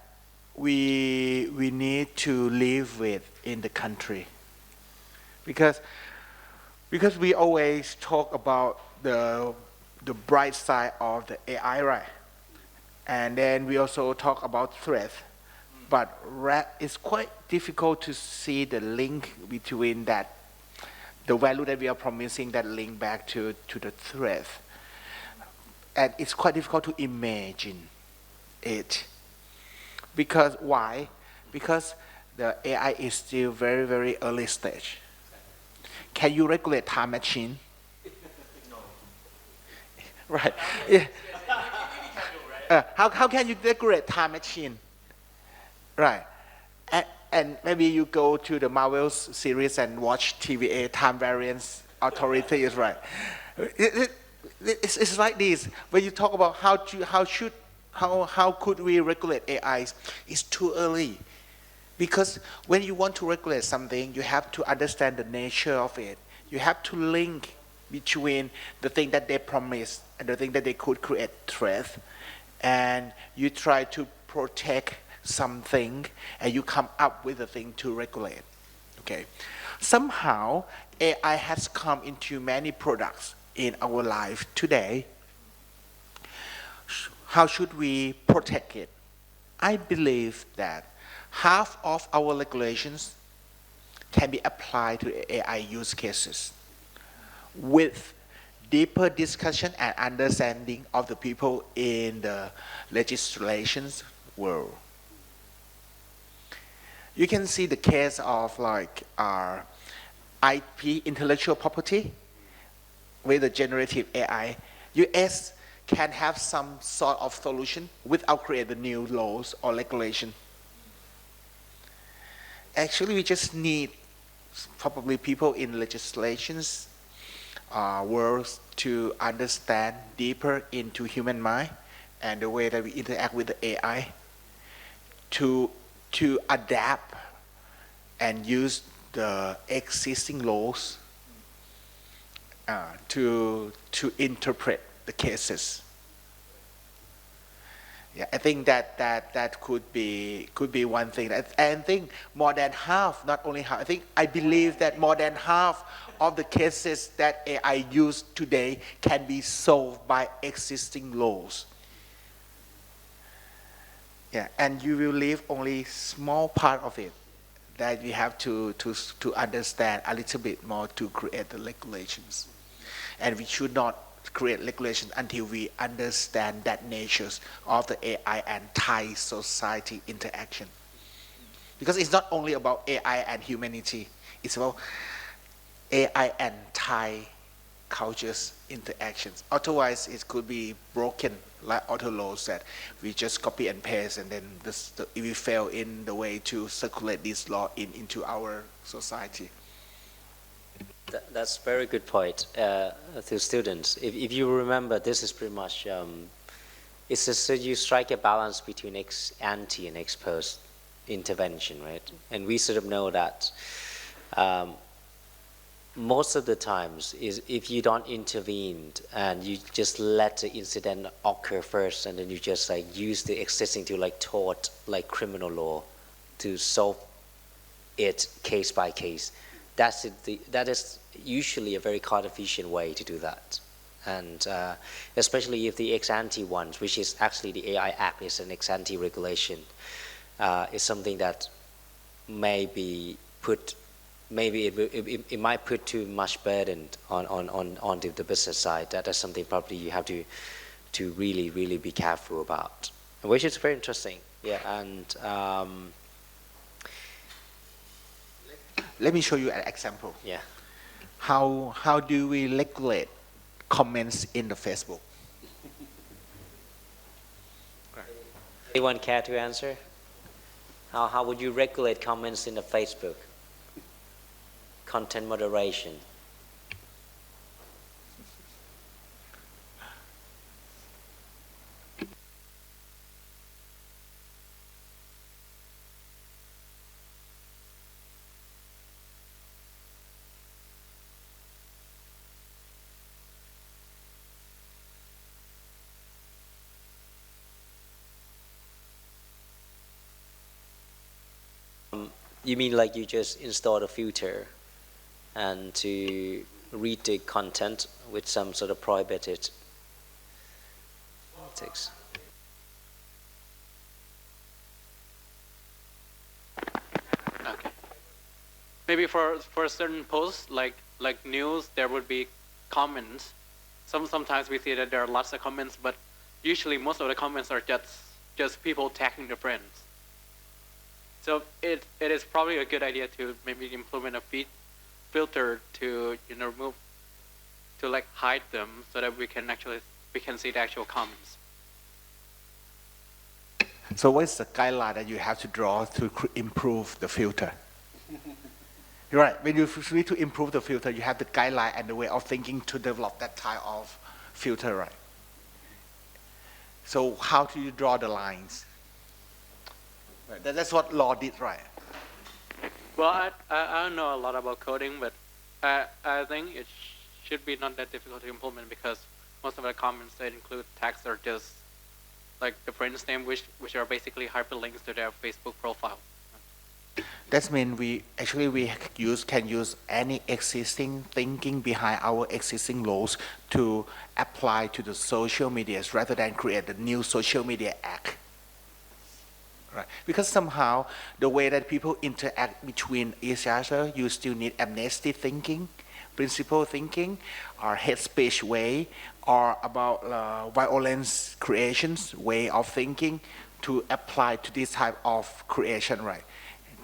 we need to live with in the country, because we always talk about the bright side of the AI, right? And then we also talk about threats, but it's quite difficult to see the link between that, the value that we are promising, that link back to the threat. And it's quite difficult to imagine it. Because why? Because the AI is still very, very early stage. Can you regulate time machine? No. Right. Yeah. How can you regulate time machine? Right. And maybe you go to the Marvel series and watch TVA, time variance authority is right. It's like this. When you talk about how could we regulate AI, it's too early. Because when you want to regulate something, you have to understand the nature of it. You have to link between the thing that they promise and the thing that they could create threat. And you try to protect something, and you come up with a thing to regulate. Okay. Somehow, AI has come into many products, in our life today, how should we protect it? I believe that half of our regulations can be applied to AI use cases with deeper discussion and understanding of the people in the legislations world. You can see the case of like our IP, intellectual property, with the generative AI. US can have some sort of solution without creating new laws or regulation. Actually, we just need probably people in legislations worlds to understand deeper into human mind and the way that we interact with the AI to adapt and use the existing laws to interpret the cases. Yeah, I think that could be one thing. And I think more than half, not only half, I believe that more than half of the cases that AI used today can be solved by existing laws. Yeah, and you will leave only small part of it that we have to understand a little bit more to create the regulations. And we should not create regulations until we understand that natures of the AI and Thai society interaction. Because it's not only about AI and humanity, it's about AI and Thai cultures interactions. Otherwise, it could be broken like auto laws that we just copy and paste, and then we fail in the way to circulate this law into our society. That's a very good point to students. If you remember, this is pretty much, it's just so you strike a balance between ex ante and ex post intervention, right? And we sort of know that most of the times is if you don't intervene and you just let the incident occur first, and then you just like use the existing to like tort like criminal law to solve it case by case. That is usually a very cost efficient way to do that. And especially if the ex ante ones, which is actually the AI Act, is an ex ante regulation, is something that maybe it might put too much burden on the business side. That is something probably you have to really be careful about, which is very interesting. Yeah, and let me show you an example. yeah. How do we regulate comments in the Facebook? Anyone care to answer? How would you regulate comments in the Facebook? Content moderation. You mean like you just install a filter and to read the content with some sort of prohibited text? Okay. Maybe for certain posts like news, there would be comments. Sometimes we see that there are lots of comments, but usually most of the comments are just people tagging their friends. So it is probably a good idea to maybe implement a filter to remove, to like hide them, so that we can see the actual comments. So what's the guideline that you have to draw to improve the filter? You're right. When you need to improve the filter, you have the guideline and the way of thinking to develop that type of filter, right? So how do you draw the lines? Right. That's what law did, right? Well, I don't know a lot about coding, but I think it should be not that difficult to implement, because most of the comments that include text are just like the friend's name, which are basically hyperlinks to their Facebook profile. That means we can use any existing thinking behind our existing laws to apply to the social medias rather than create the new social media act. Right. Because somehow the way that people interact between each other, you still need amnesty thinking, principle thinking, or hate speech way, or about violence creations way of thinking to apply to this type of creation, right?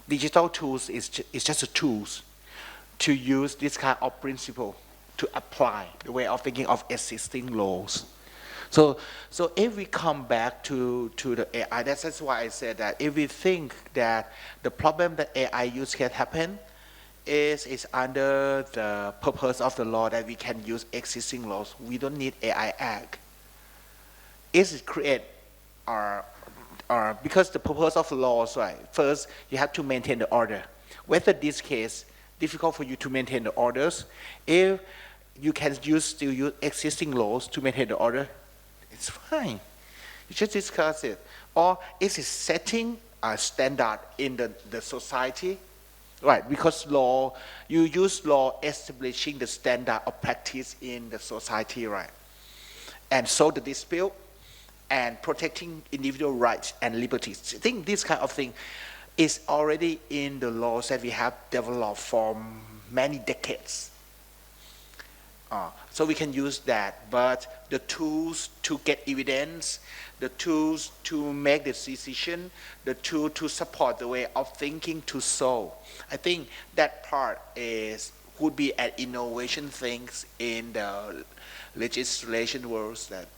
Digital tools is just a tools to use this kind of principle to apply the way of thinking of existing laws. So if we come back to the AI, that's why I said that if we think that the problem that AI use can happen is under the purpose of the law that we can use existing laws, we don't need AI Act. Is it create or because the purpose of laws, right? First, you have to maintain the order. Whether this case difficult for you to maintain the orders, if you can still use existing laws to maintain the order, it's fine. You just discuss it. Or is it setting a standard in the society? Right, because law, you use law establishing the standard of practice in the society, right? And so the dispute and protecting individual rights and liberties. I think this kind of thing is already in the laws that we have developed for many decades. So we can use that, but the tools to get evidence, the tools to make the decision, the tool to support the way of thinking to solve. I think that part would be an innovation things in the legislation world that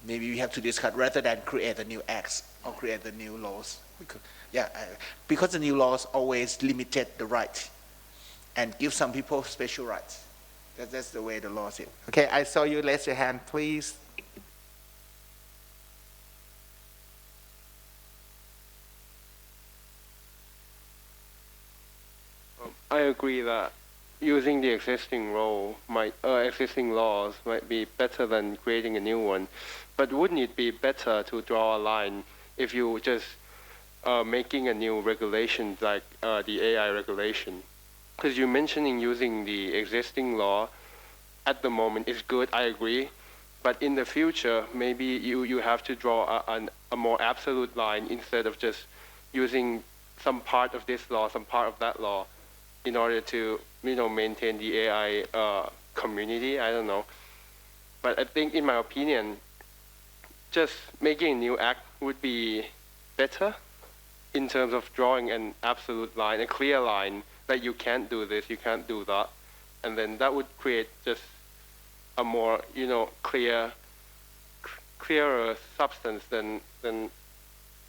maybe we have to discuss rather than create the new acts or create the new laws. Because the new laws always limited the right and give some people special rights. That's the way the law is. Okay, I saw you raise your hand, please. I agree that using the existing existing laws might be better than creating a new one. But wouldn't it be better to draw a line if you just making a new regulation like the AI regulation? Because you're mentioning using the existing law at the moment is good, I agree. But in the future, maybe you have to draw a more absolute line instead of just using some part of this law, some part of that law, in order to maintain the AI community. I don't know. But I think, in my opinion, just making a new act would be better in terms of drawing an absolute line, a clear line that you can't do this, you can't do that, and then that would create just a more clearer substance than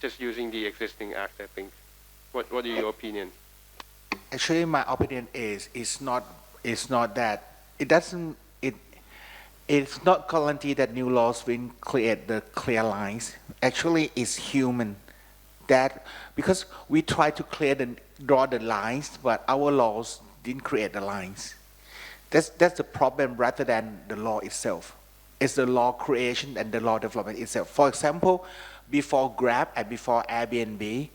just using the existing act. I think. What are your opinion? Actually, my opinion is not that it's not guaranteed that new laws will create the clear lines. Actually, it's human that because we try to draw the lines, but our laws didn't create the lines. That's the problem rather than the law itself. It's the law creation and the law development itself. For example, before Grab and before Airbnb,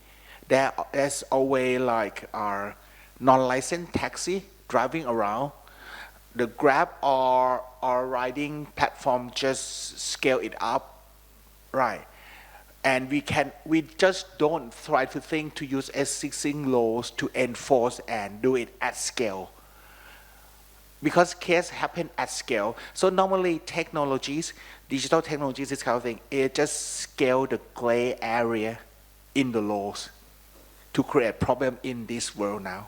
there's always like our non-licensed taxi driving around. The Grab or riding platform just scale it up, right? And we just don't try to think to use existing laws to enforce and do it at scale. Because cases happen at scale. So normally digital technologies, this kind of thing, it just scale the gray area in the laws to create problem in this world now.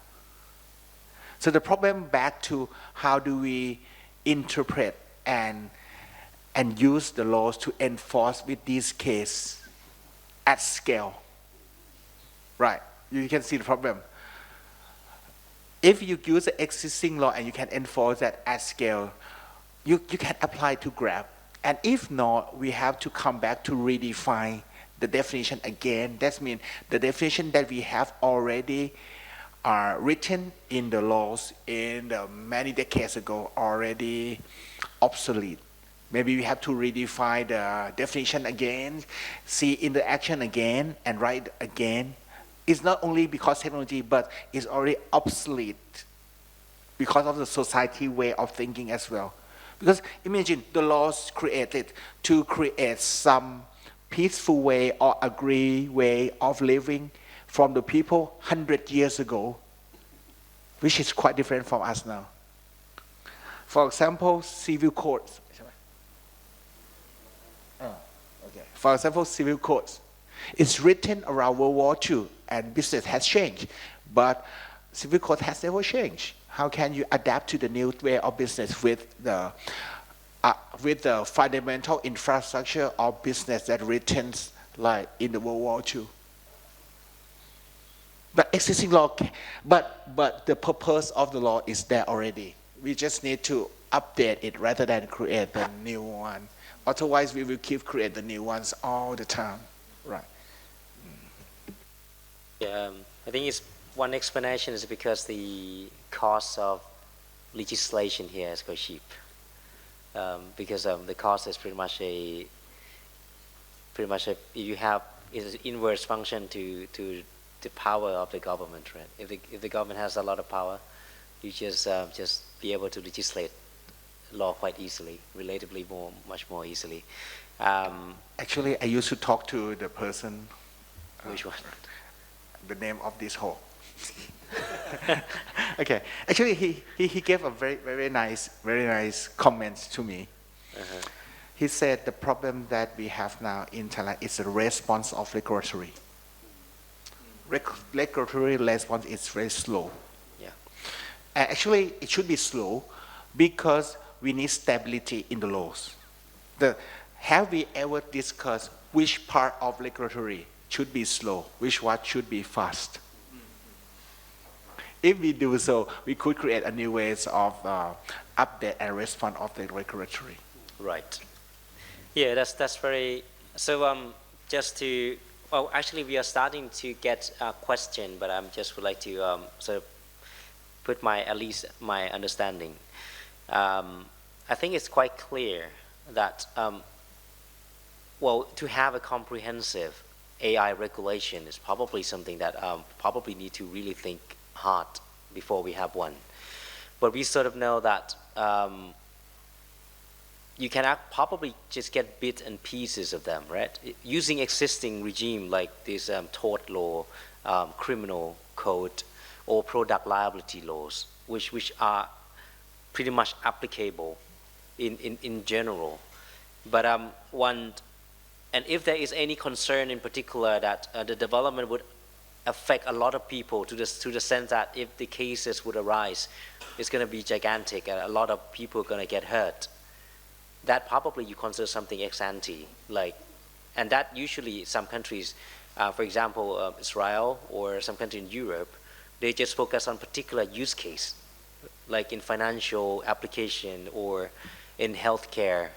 So the problem back to how do we interpret and use the laws to enforce with these cases at scale. Right, you can see the problem. If you use the existing law and you can enforce that at scale, you can apply to Grab. And if not, we have to come back to redefine the definition again. That means the definition that we have already written in the laws in many decades ago already obsolete. Maybe we have to redefine the definition again, see in the action again, and write again It's not only because technology, but it's already obsolete because of the society way of thinking as well. Because imagine the laws created to create some peaceful way or agree way of living from the people 100 years ago, which is quite different from us now. For example, civil courts. For example, civil courts. It's written around World War II and business has changed, but civil court has never changed. How can you adapt to the new way of business with the fundamental infrastructure of business that written like in the World War II? But existing law, but the purpose of the law is there already. We just need to update it rather than create the new one. Otherwise, we will keep create the new ones all the time, right? Yeah, I think it's one explanation is because the cost of legislation here is quite cheap. Because the cost is pretty much a you have is an inverse function to the power of the government, right? If the government has a lot of power, you just be able to legislate law quite easily, relatively much more easily. Actually, I used to talk to the person. Which one? The name of this hall. Okay. Actually, he gave a very nice comments to me. He said the problem that we have now in Thailand is the response of regulatory. Regulatory response is very slow. Yeah. Actually, it should be slow because we need stability in the laws. Have we ever discussed which part of regulatory should be slow, which one should be fast? If we do so, we could create a new ways of update and respond of the regulatory. Right. Yeah, that's very. So just to well, actually, we are starting to get a question, but I just would like to sort of put at least my understanding. I think it's quite clear that well, to have a comprehensive AI regulation is probably something that probably need to really think hard before we have one. But we sort of know that you can probably just get bits and pieces of them, right? Using existing regime like this tort law, criminal code, or product liability laws, which are pretty much applicable in general. But and if there is any concern in particular that the development would affect a lot of people to the sense that if the cases would arise, it's going to be gigantic and a lot of people are going to get hurt, that probably you consider something ex ante, like, and that usually some countries, for example, Israel or some country in Europe, they just focus on particular use case, like in financial application or in healthcare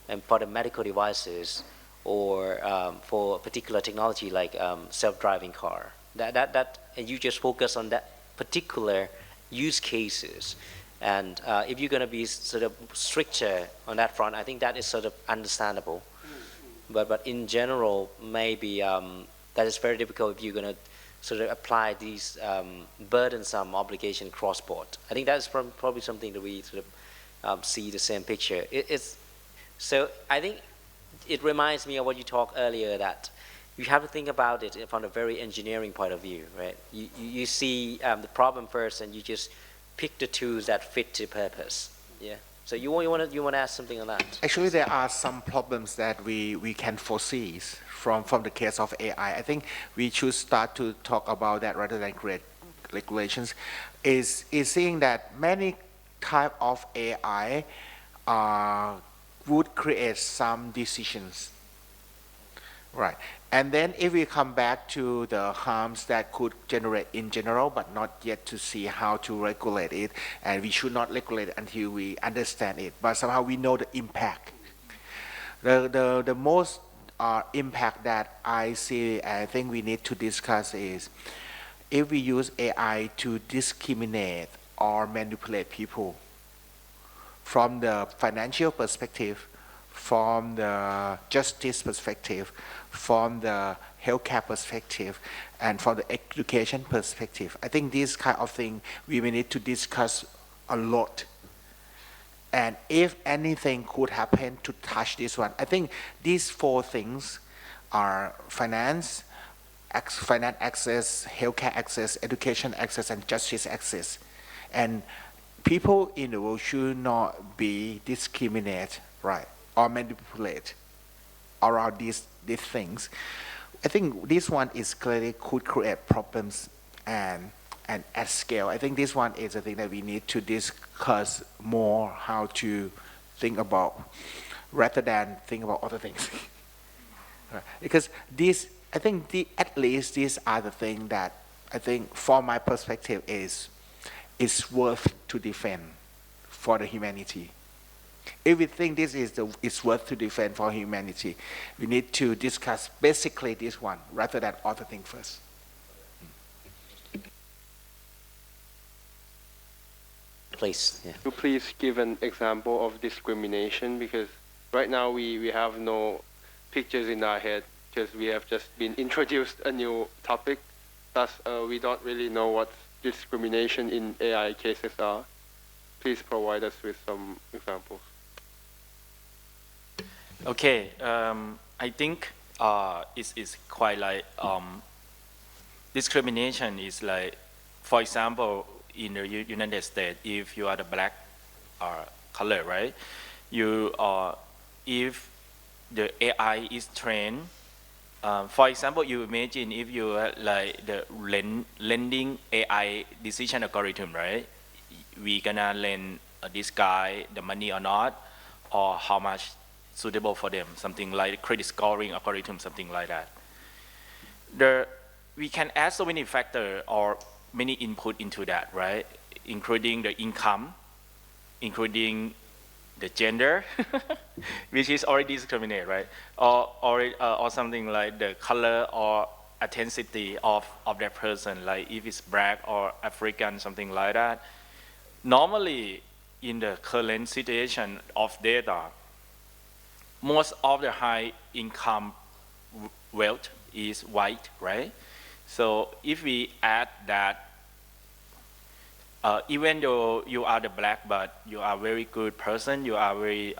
and for the medical devices or for particular technology like self-driving car. And you just focus on that particular use cases. And if you're going to be sort of stricter on that front, I think that is sort of understandable. But in general, maybe that is very difficult if you're going to sort of apply these burdensome obligation cross-board. I think that's probably something that we sort of see the same picture. So I think it reminds me of what you talked earlier, that you have to think about it from a very engineering point of view, right? You see the problem first, and you just pick the tools that fit the purpose. Yeah. So you want to ask something on that? Actually, there are some problems that we can foresee from the case of AI. I think we should start to talk about that rather than create regulations. Is seeing that many type of AI would create some decisions, right? And then if we come back to the harms that could generate in general, but not yet to see how to regulate it, and we should not regulate it until we understand it, but somehow we know the impact. The most impact that I see, I think we need to discuss is if we use AI to discriminate or manipulate people from the financial perspective, from the justice perspective, from the healthcare perspective, and from the education perspective. I think this kind of thing we will need to discuss a lot. And if anything could happen to touch this one, I think these four things are finance access, healthcare access, education access, and justice access. And people in the world should not be discriminated, right, or manipulated around these things. I think this one is clearly could create problems and at scale. I think this one is a thing that we need to discuss more how to think about rather than think about other things. Because these, I think at least these are the things that I think from my perspective is worth to defend for the humanity. If we think this is worth to defend for humanity, we need to discuss basically this one rather than other things first. Please. Yeah. Could you please give an example of discrimination? Because right now we have no pictures in our head because we have just been introduced a new topic. Thus, we don't really know what discrimination in AI cases are. Please provide us with some examples. Okay, I think it's quite like discrimination is like, for example, in the United States, if you are the black color, right? If the AI is trained, for example, you imagine if you are like the lending AI decision algorithm, right? We gonna lend this guy the money or not, or how much suitable for them, something like credit scoring algorithm, something like that. We can add so many factors or many input into that, right? Including the income, including the gender, which is already discriminated, right? Or something like the color or ethnicity of that person, like if it's black or African, something like that. Normally, in the current situation of data, most of the high income wealth is white, right? So if we add that, even though you are the black, but you are a very good person, you are very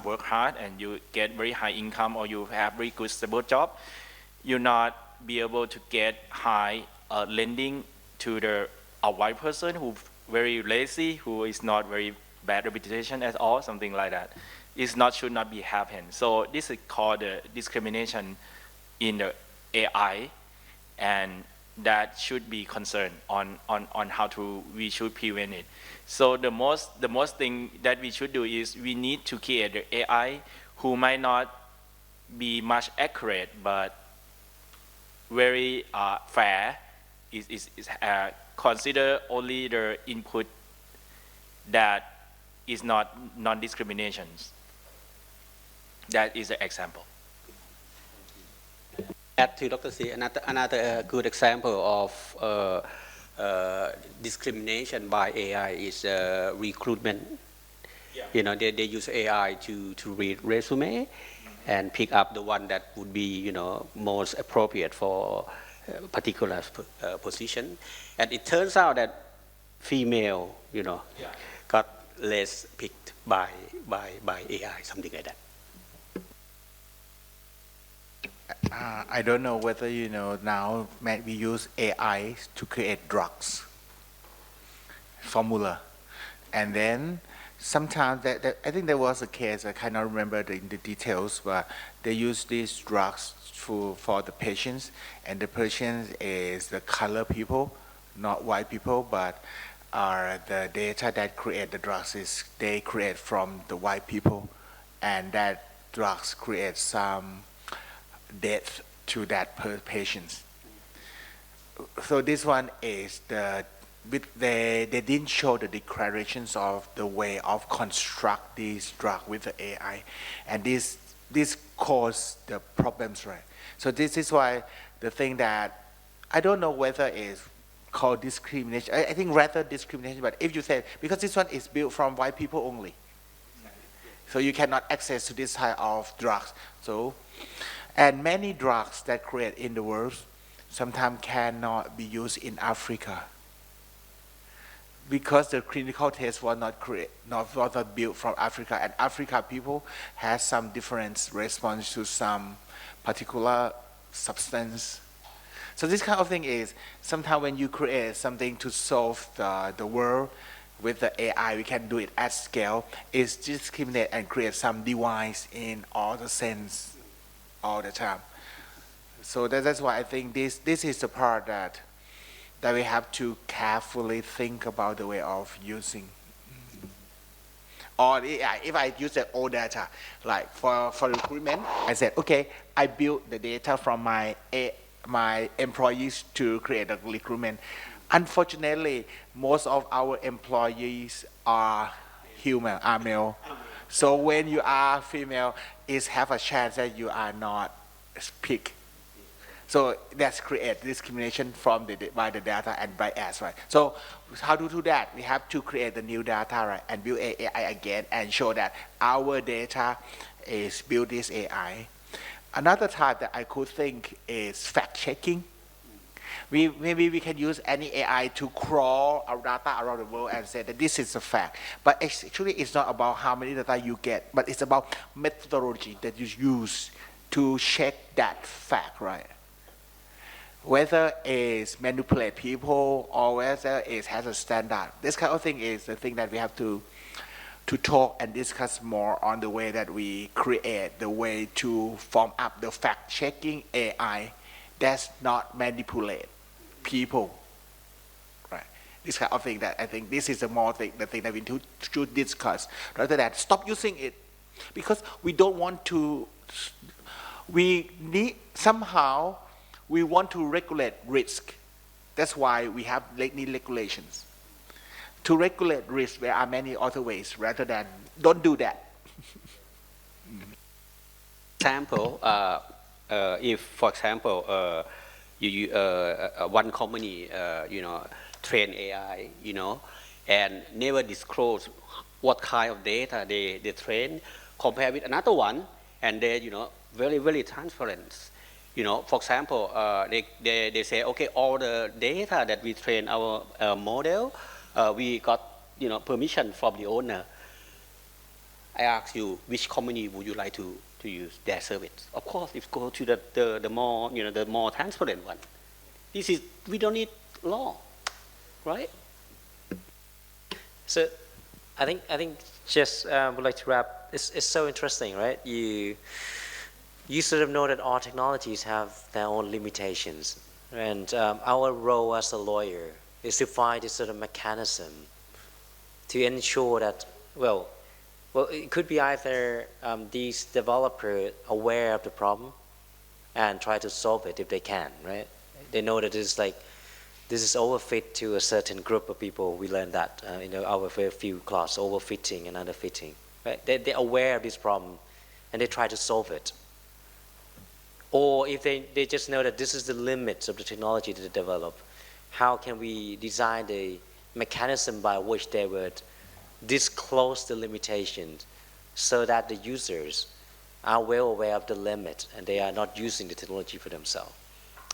work hard, and you get very high income, or you have very good stable job, you not be able to get high lending to a white person who very lazy, who is not very bad reputation at all, something like that. Should not be happen. So this is called discrimination in the AI, and that should be concerned on how we should prevent it. So the most thing that we should do is we need to create the AI who might not be much accurate, but very fair. Consider only the input that is not non-discrimination. That is an example. Add to Dr. Sak, another good example of discrimination by AI is recruitment. Yeah. You know, they use AI to read resume and pick up the one that would be, most appropriate for a particular position. And it turns out that female, got less picked by AI, something like that. I don't know whether now we use AI to create drugs formula, and then sometimes I think there was a case, I cannot remember the details, but they use these drugs for the patients, and the patients is the color people, not white people, but the data that create the drugs is they create from the white people, and that drugs create some death to that patients. So this one is they didn't show the declarations of the way of construct this drug with the AI, and this caused the problems, right? So this is why the thing that I don't know whether it's called discrimination. I think rather discrimination, but if you say because this one is built from white people only, So you cannot access to this type of drugs. So, and many drugs that create in the world sometimes cannot be used in Africa because the clinical test was not built from Africa, and Africa people has some different response to some particular substance. So this kind of thing is sometimes when you create something to solve the world with the AI, we can do it at scale. Is discriminate and create some device in all the sense all the time. So that's why I think this is the part that we have to carefully think about the way of using. Or if I use the old data, like for recruitment, I said, okay, I built the data from my employees to create a recruitment. Unfortunately, most of our employees are human, are male. So when you are female, it have a chance that you are not picked. So that's create discrimination from by the data and bias, right? So how to do that? We have to create the new data, right, and build AI again and show that our data is build this AI. Another type that I could think is fact checking. Maybe we can use any AI to crawl our data around the world and say that this is a fact. But actually, it's not about how many data you get, but it's about methodology that you use to check that fact, right? Whether it's manipulate people or whether it has a standard. This kind of thing is the thing that we have to talk and discuss more on the way that we create the way to form up the fact-checking AI that's not manipulate people, right? This kind of thing that I think this is the thing that we should discuss rather than stop using it, because we don't want to. We need somehow. We want to regulate risk. That's why we need regulations. To regulate risk, there are many other ways rather than don't do that. Example, if for example, one company, train AI, and never disclose what kind of data they train, compare with another one, and they, very, very transparent. For example, they say, okay, all the data that we train our model, we got, permission from the owner. I ask you, which company would you like to use their service? Of course, if go to the more, the more transparent one. We don't need law, right? So, I think just would like to wrap. It's so interesting, right? You sort of know that all technologies have their own limitations, and our role as a lawyer is to find this sort of mechanism to ensure that, well, it could be either these developers aware of the problem and try to solve it if they can, right? They know that this is overfit to a certain group of people. We learned that in our very few class, overfitting and underfitting, right? They're aware of this problem and they try to solve it. Or if they just know that this is the limits of the technology that they develop, how can we design the mechanism by which they would disclose the limitations so that the users are well aware of the limit and they are not using the technology for themselves.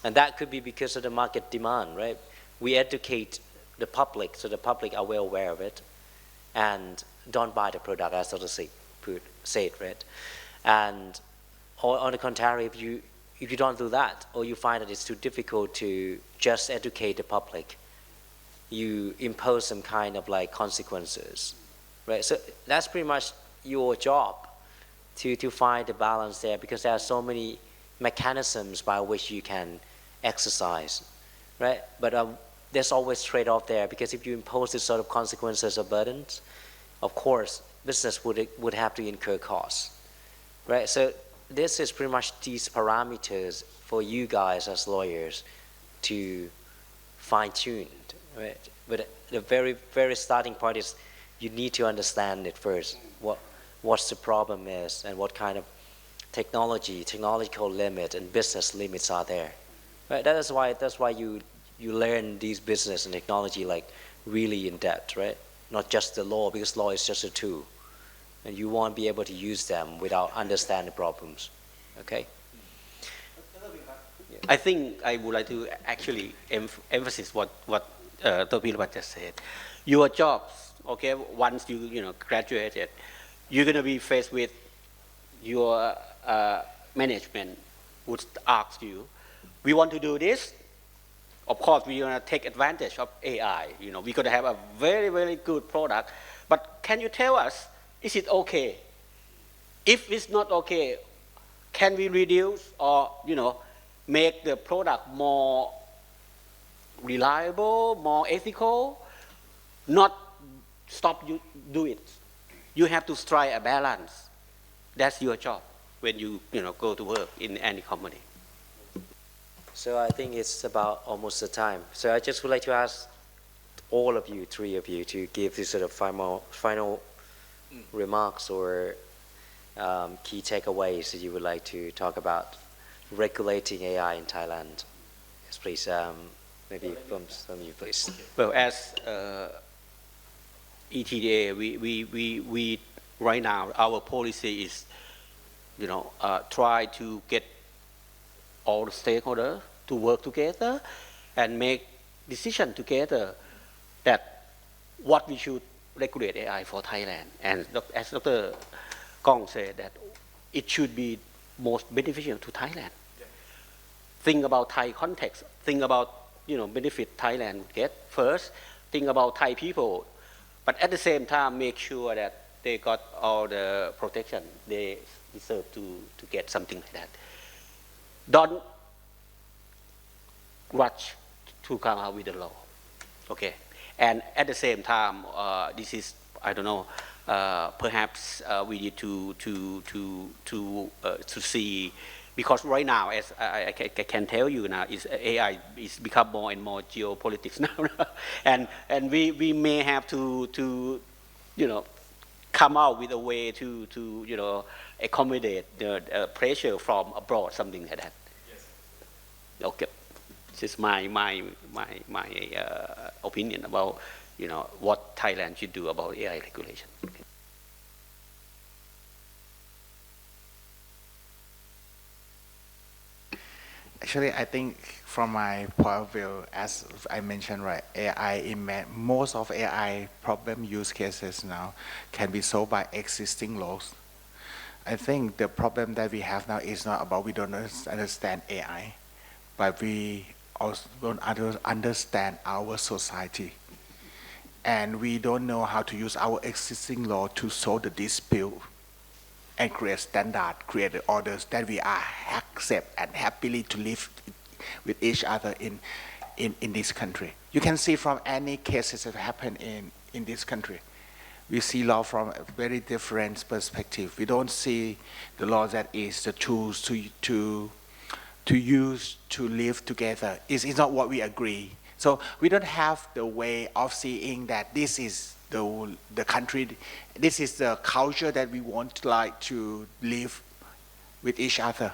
And that could be because of the market demand, right? We educate the public so the public are well aware of it and don't buy the product, as Dr.Sak said, right? And or on the contrary, if you don't do that, or you find that it's too difficult to just educate the public, you impose some kind of consequences, right? So that's pretty much your job to find the balance there, because there are so many mechanisms by which you can exercise, right? But there's always trade-off there, because if you impose this sort of consequences or burdens, of course, business would have to incur costs, right? So this is pretty much these parameters for you guys as lawyers to fine-tune, right? But the very, very starting part is you need to understand it first, what's the problem is and what kind of technological limit and business limits are there, right? That's why you learn these business and technology really in depth, right? Not just the law, because law is just a tool. and you won't be able to use them without understanding the problems. Okay? I think I would like to actually emphasize what Dr. Peerapat just said. Your jobs, okay, once you graduated, you're going to be faced with your management would ask you, we want to do this. Of course, we're going to take advantage of AI. We're going to have a very, very good product. But can you tell us, is it okay? If it's not okay, can we reduce or, make the product more reliable, more ethical? Not stop you do it. You have to strike a balance. That's your job when you go to work in any company. So I think it's about almost the time. So I just would like to ask all of you, three of you, to give this sort of final remarks or key takeaways that you would like to talk about regulating AI in Thailand. Yes, please. Maybe from you, please. Well, as ETDA, we right now our policy is, try to get all the stakeholders to work together and make decision together that what we should regulate AI for Thailand. And as Dr. Kong said, that it should be most beneficial to Thailand. Think about Thai context. Think about benefit Thailand would get first. Think about Thai people, but at the same time make sure that they got all the protection they deserve to get something like that. Don't rush to come out with the law, okay? And at the same time, this is, I don't know, perhaps we need to see, because right now, as I can tell you now, AI is become more and more geopolitics now, and we may have to come out with a way to accommodate the pressure from abroad, something like that. Yes. Okay, this is my opinion about what Thailand should do about AI regulation. Okay. Actually, I think from my point of view, as I mentioned, right, most of AI problem use cases now can be solved by existing laws. I think the problem that we have now is not about we don't understand AI, but we also don't understand our society. And we don't know how to use our existing law to solve the dispute and create standard, create the orders that we are accept and happily to live with each other in this country. You can see from any cases that happen in this country. We see law from a very different perspective. We don't see the law that is the tools to use to live together. It's not what we agree. So we don't have the way of seeing that this is the country, this is the culture that we want to live with each other.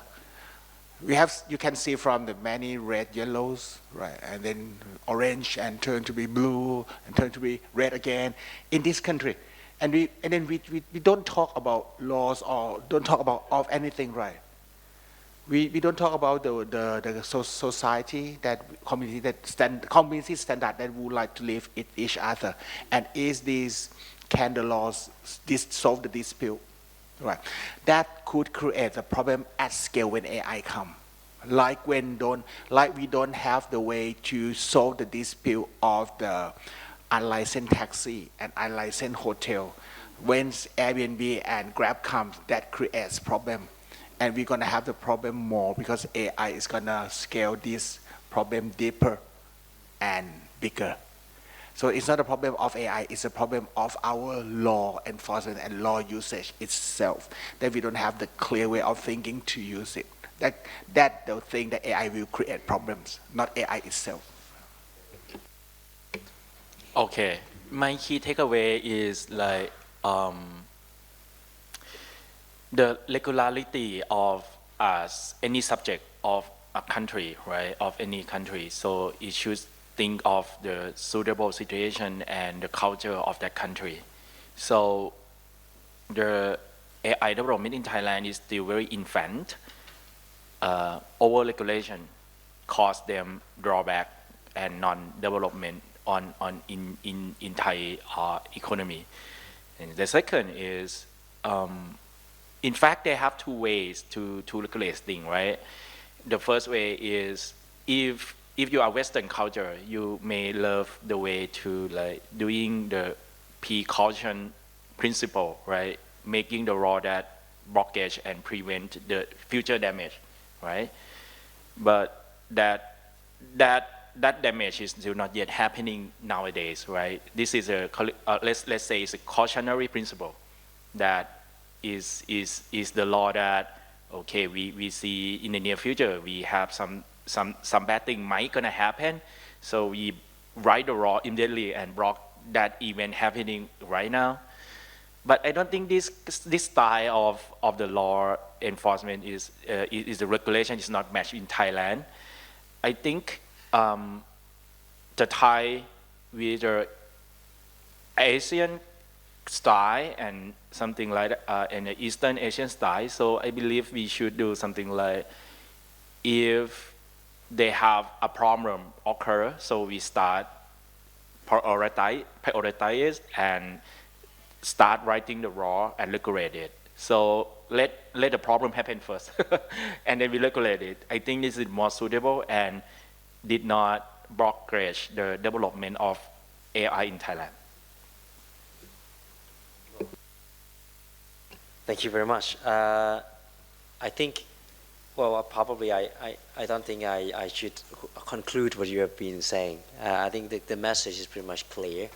You can see from the many red, yellows, right, and then orange and turn to be blue and turn to be red again in this country. And then we don't talk about laws or don't talk about of anything, right? We don't talk about the society, that community standard that we would like to live with each other. And can the laws solve the dispute? Right. That could create a problem at scale when AI come. Like we don't have the way to solve the dispute of the unlicensed taxi and unlicensed hotel. When Airbnb and Grab comes, that creates problem. And we're gonna have the problem more because AI is gonna scale this problem deeper and bigger. So it's not a problem of AI, it's a problem of our law enforcement and law usage itself, that we don't have the clear way of thinking to use it. That the thing that AI will create problems, not AI itself. Okay, my key takeaway is like the regularity of any subject of a country, right, of any country. So it should think of the suitable situation and the culture of that country. So the AI development in Thailand is still very infant. Over-regulation caused them drawback and non-development in Thai economy. And the second is, in fact, they have two ways to regulate things, right? The first way is if you are Western culture, you may love the way to like doing the precaution principle, right? Making the law that blockage and prevent the future damage, right? But that damage is still not yet happening nowadays, right? This is let's say it's a cautionary principle that is the law that, okay, we see in the near future we have some bad thing might gonna happen, so we write the law immediately and block that event happening right now. But I don't think this style of the law enforcement is the regulation is not matched in Thailand. I think the Thai with the Asian style and something like and the Eastern Asian style. So I believe we should do something like, if they have a problem occur, so we start prioritize and start writing the law and regulate it. So let the problem happen first, and then we regulate it. I think this is more suitable and did not blockage the development of AI in Thailand. Thank you very much. I think, well, probably I don't think I should conclude what you have been saying. I think the message is pretty much clear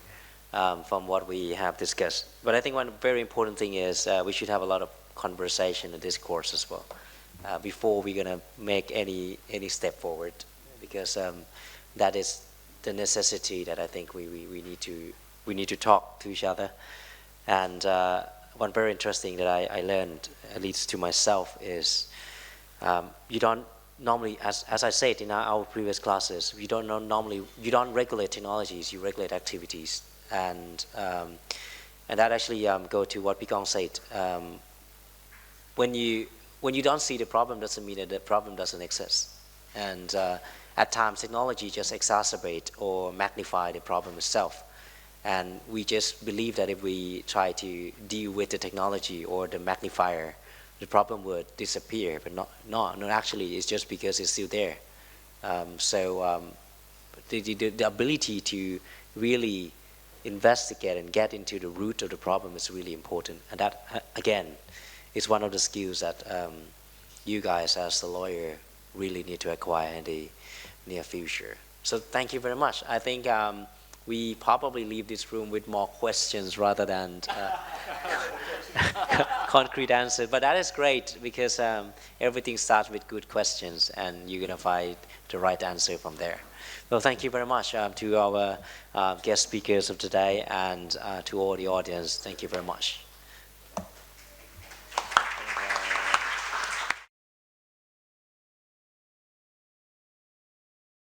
from what we have discussed. But I think one very important thing is we should have a lot of conversation and discourse as well before we're going to make any step forward, because that is the necessity that I think we need to talk to each other. And one very interesting that I learned, at least to myself, is you don't normally, as I said in our previous classes, you don't regulate technologies, you regulate activities. And that actually go to what Pikong said. When you don't see the problem, doesn't mean that the problem doesn't exist. And at times technology just exacerbate or magnify the problem itself. And we just believe that if we try to deal with the technology or the magnifier, the problem would disappear. But not actually, it's just because it's still there. The ability to really investigate and get into the root of the problem is really important. And that, again, is one of the skills that you guys as the lawyer really need to acquire in the near future. So thank you very much. I think we probably leave this room with more questions rather than concrete answers. But that is great, because everything starts with good questions and you're going to find the right answer from there. Well, thank you very much to our guest speakers of today, and to all the audience. Thank you very much.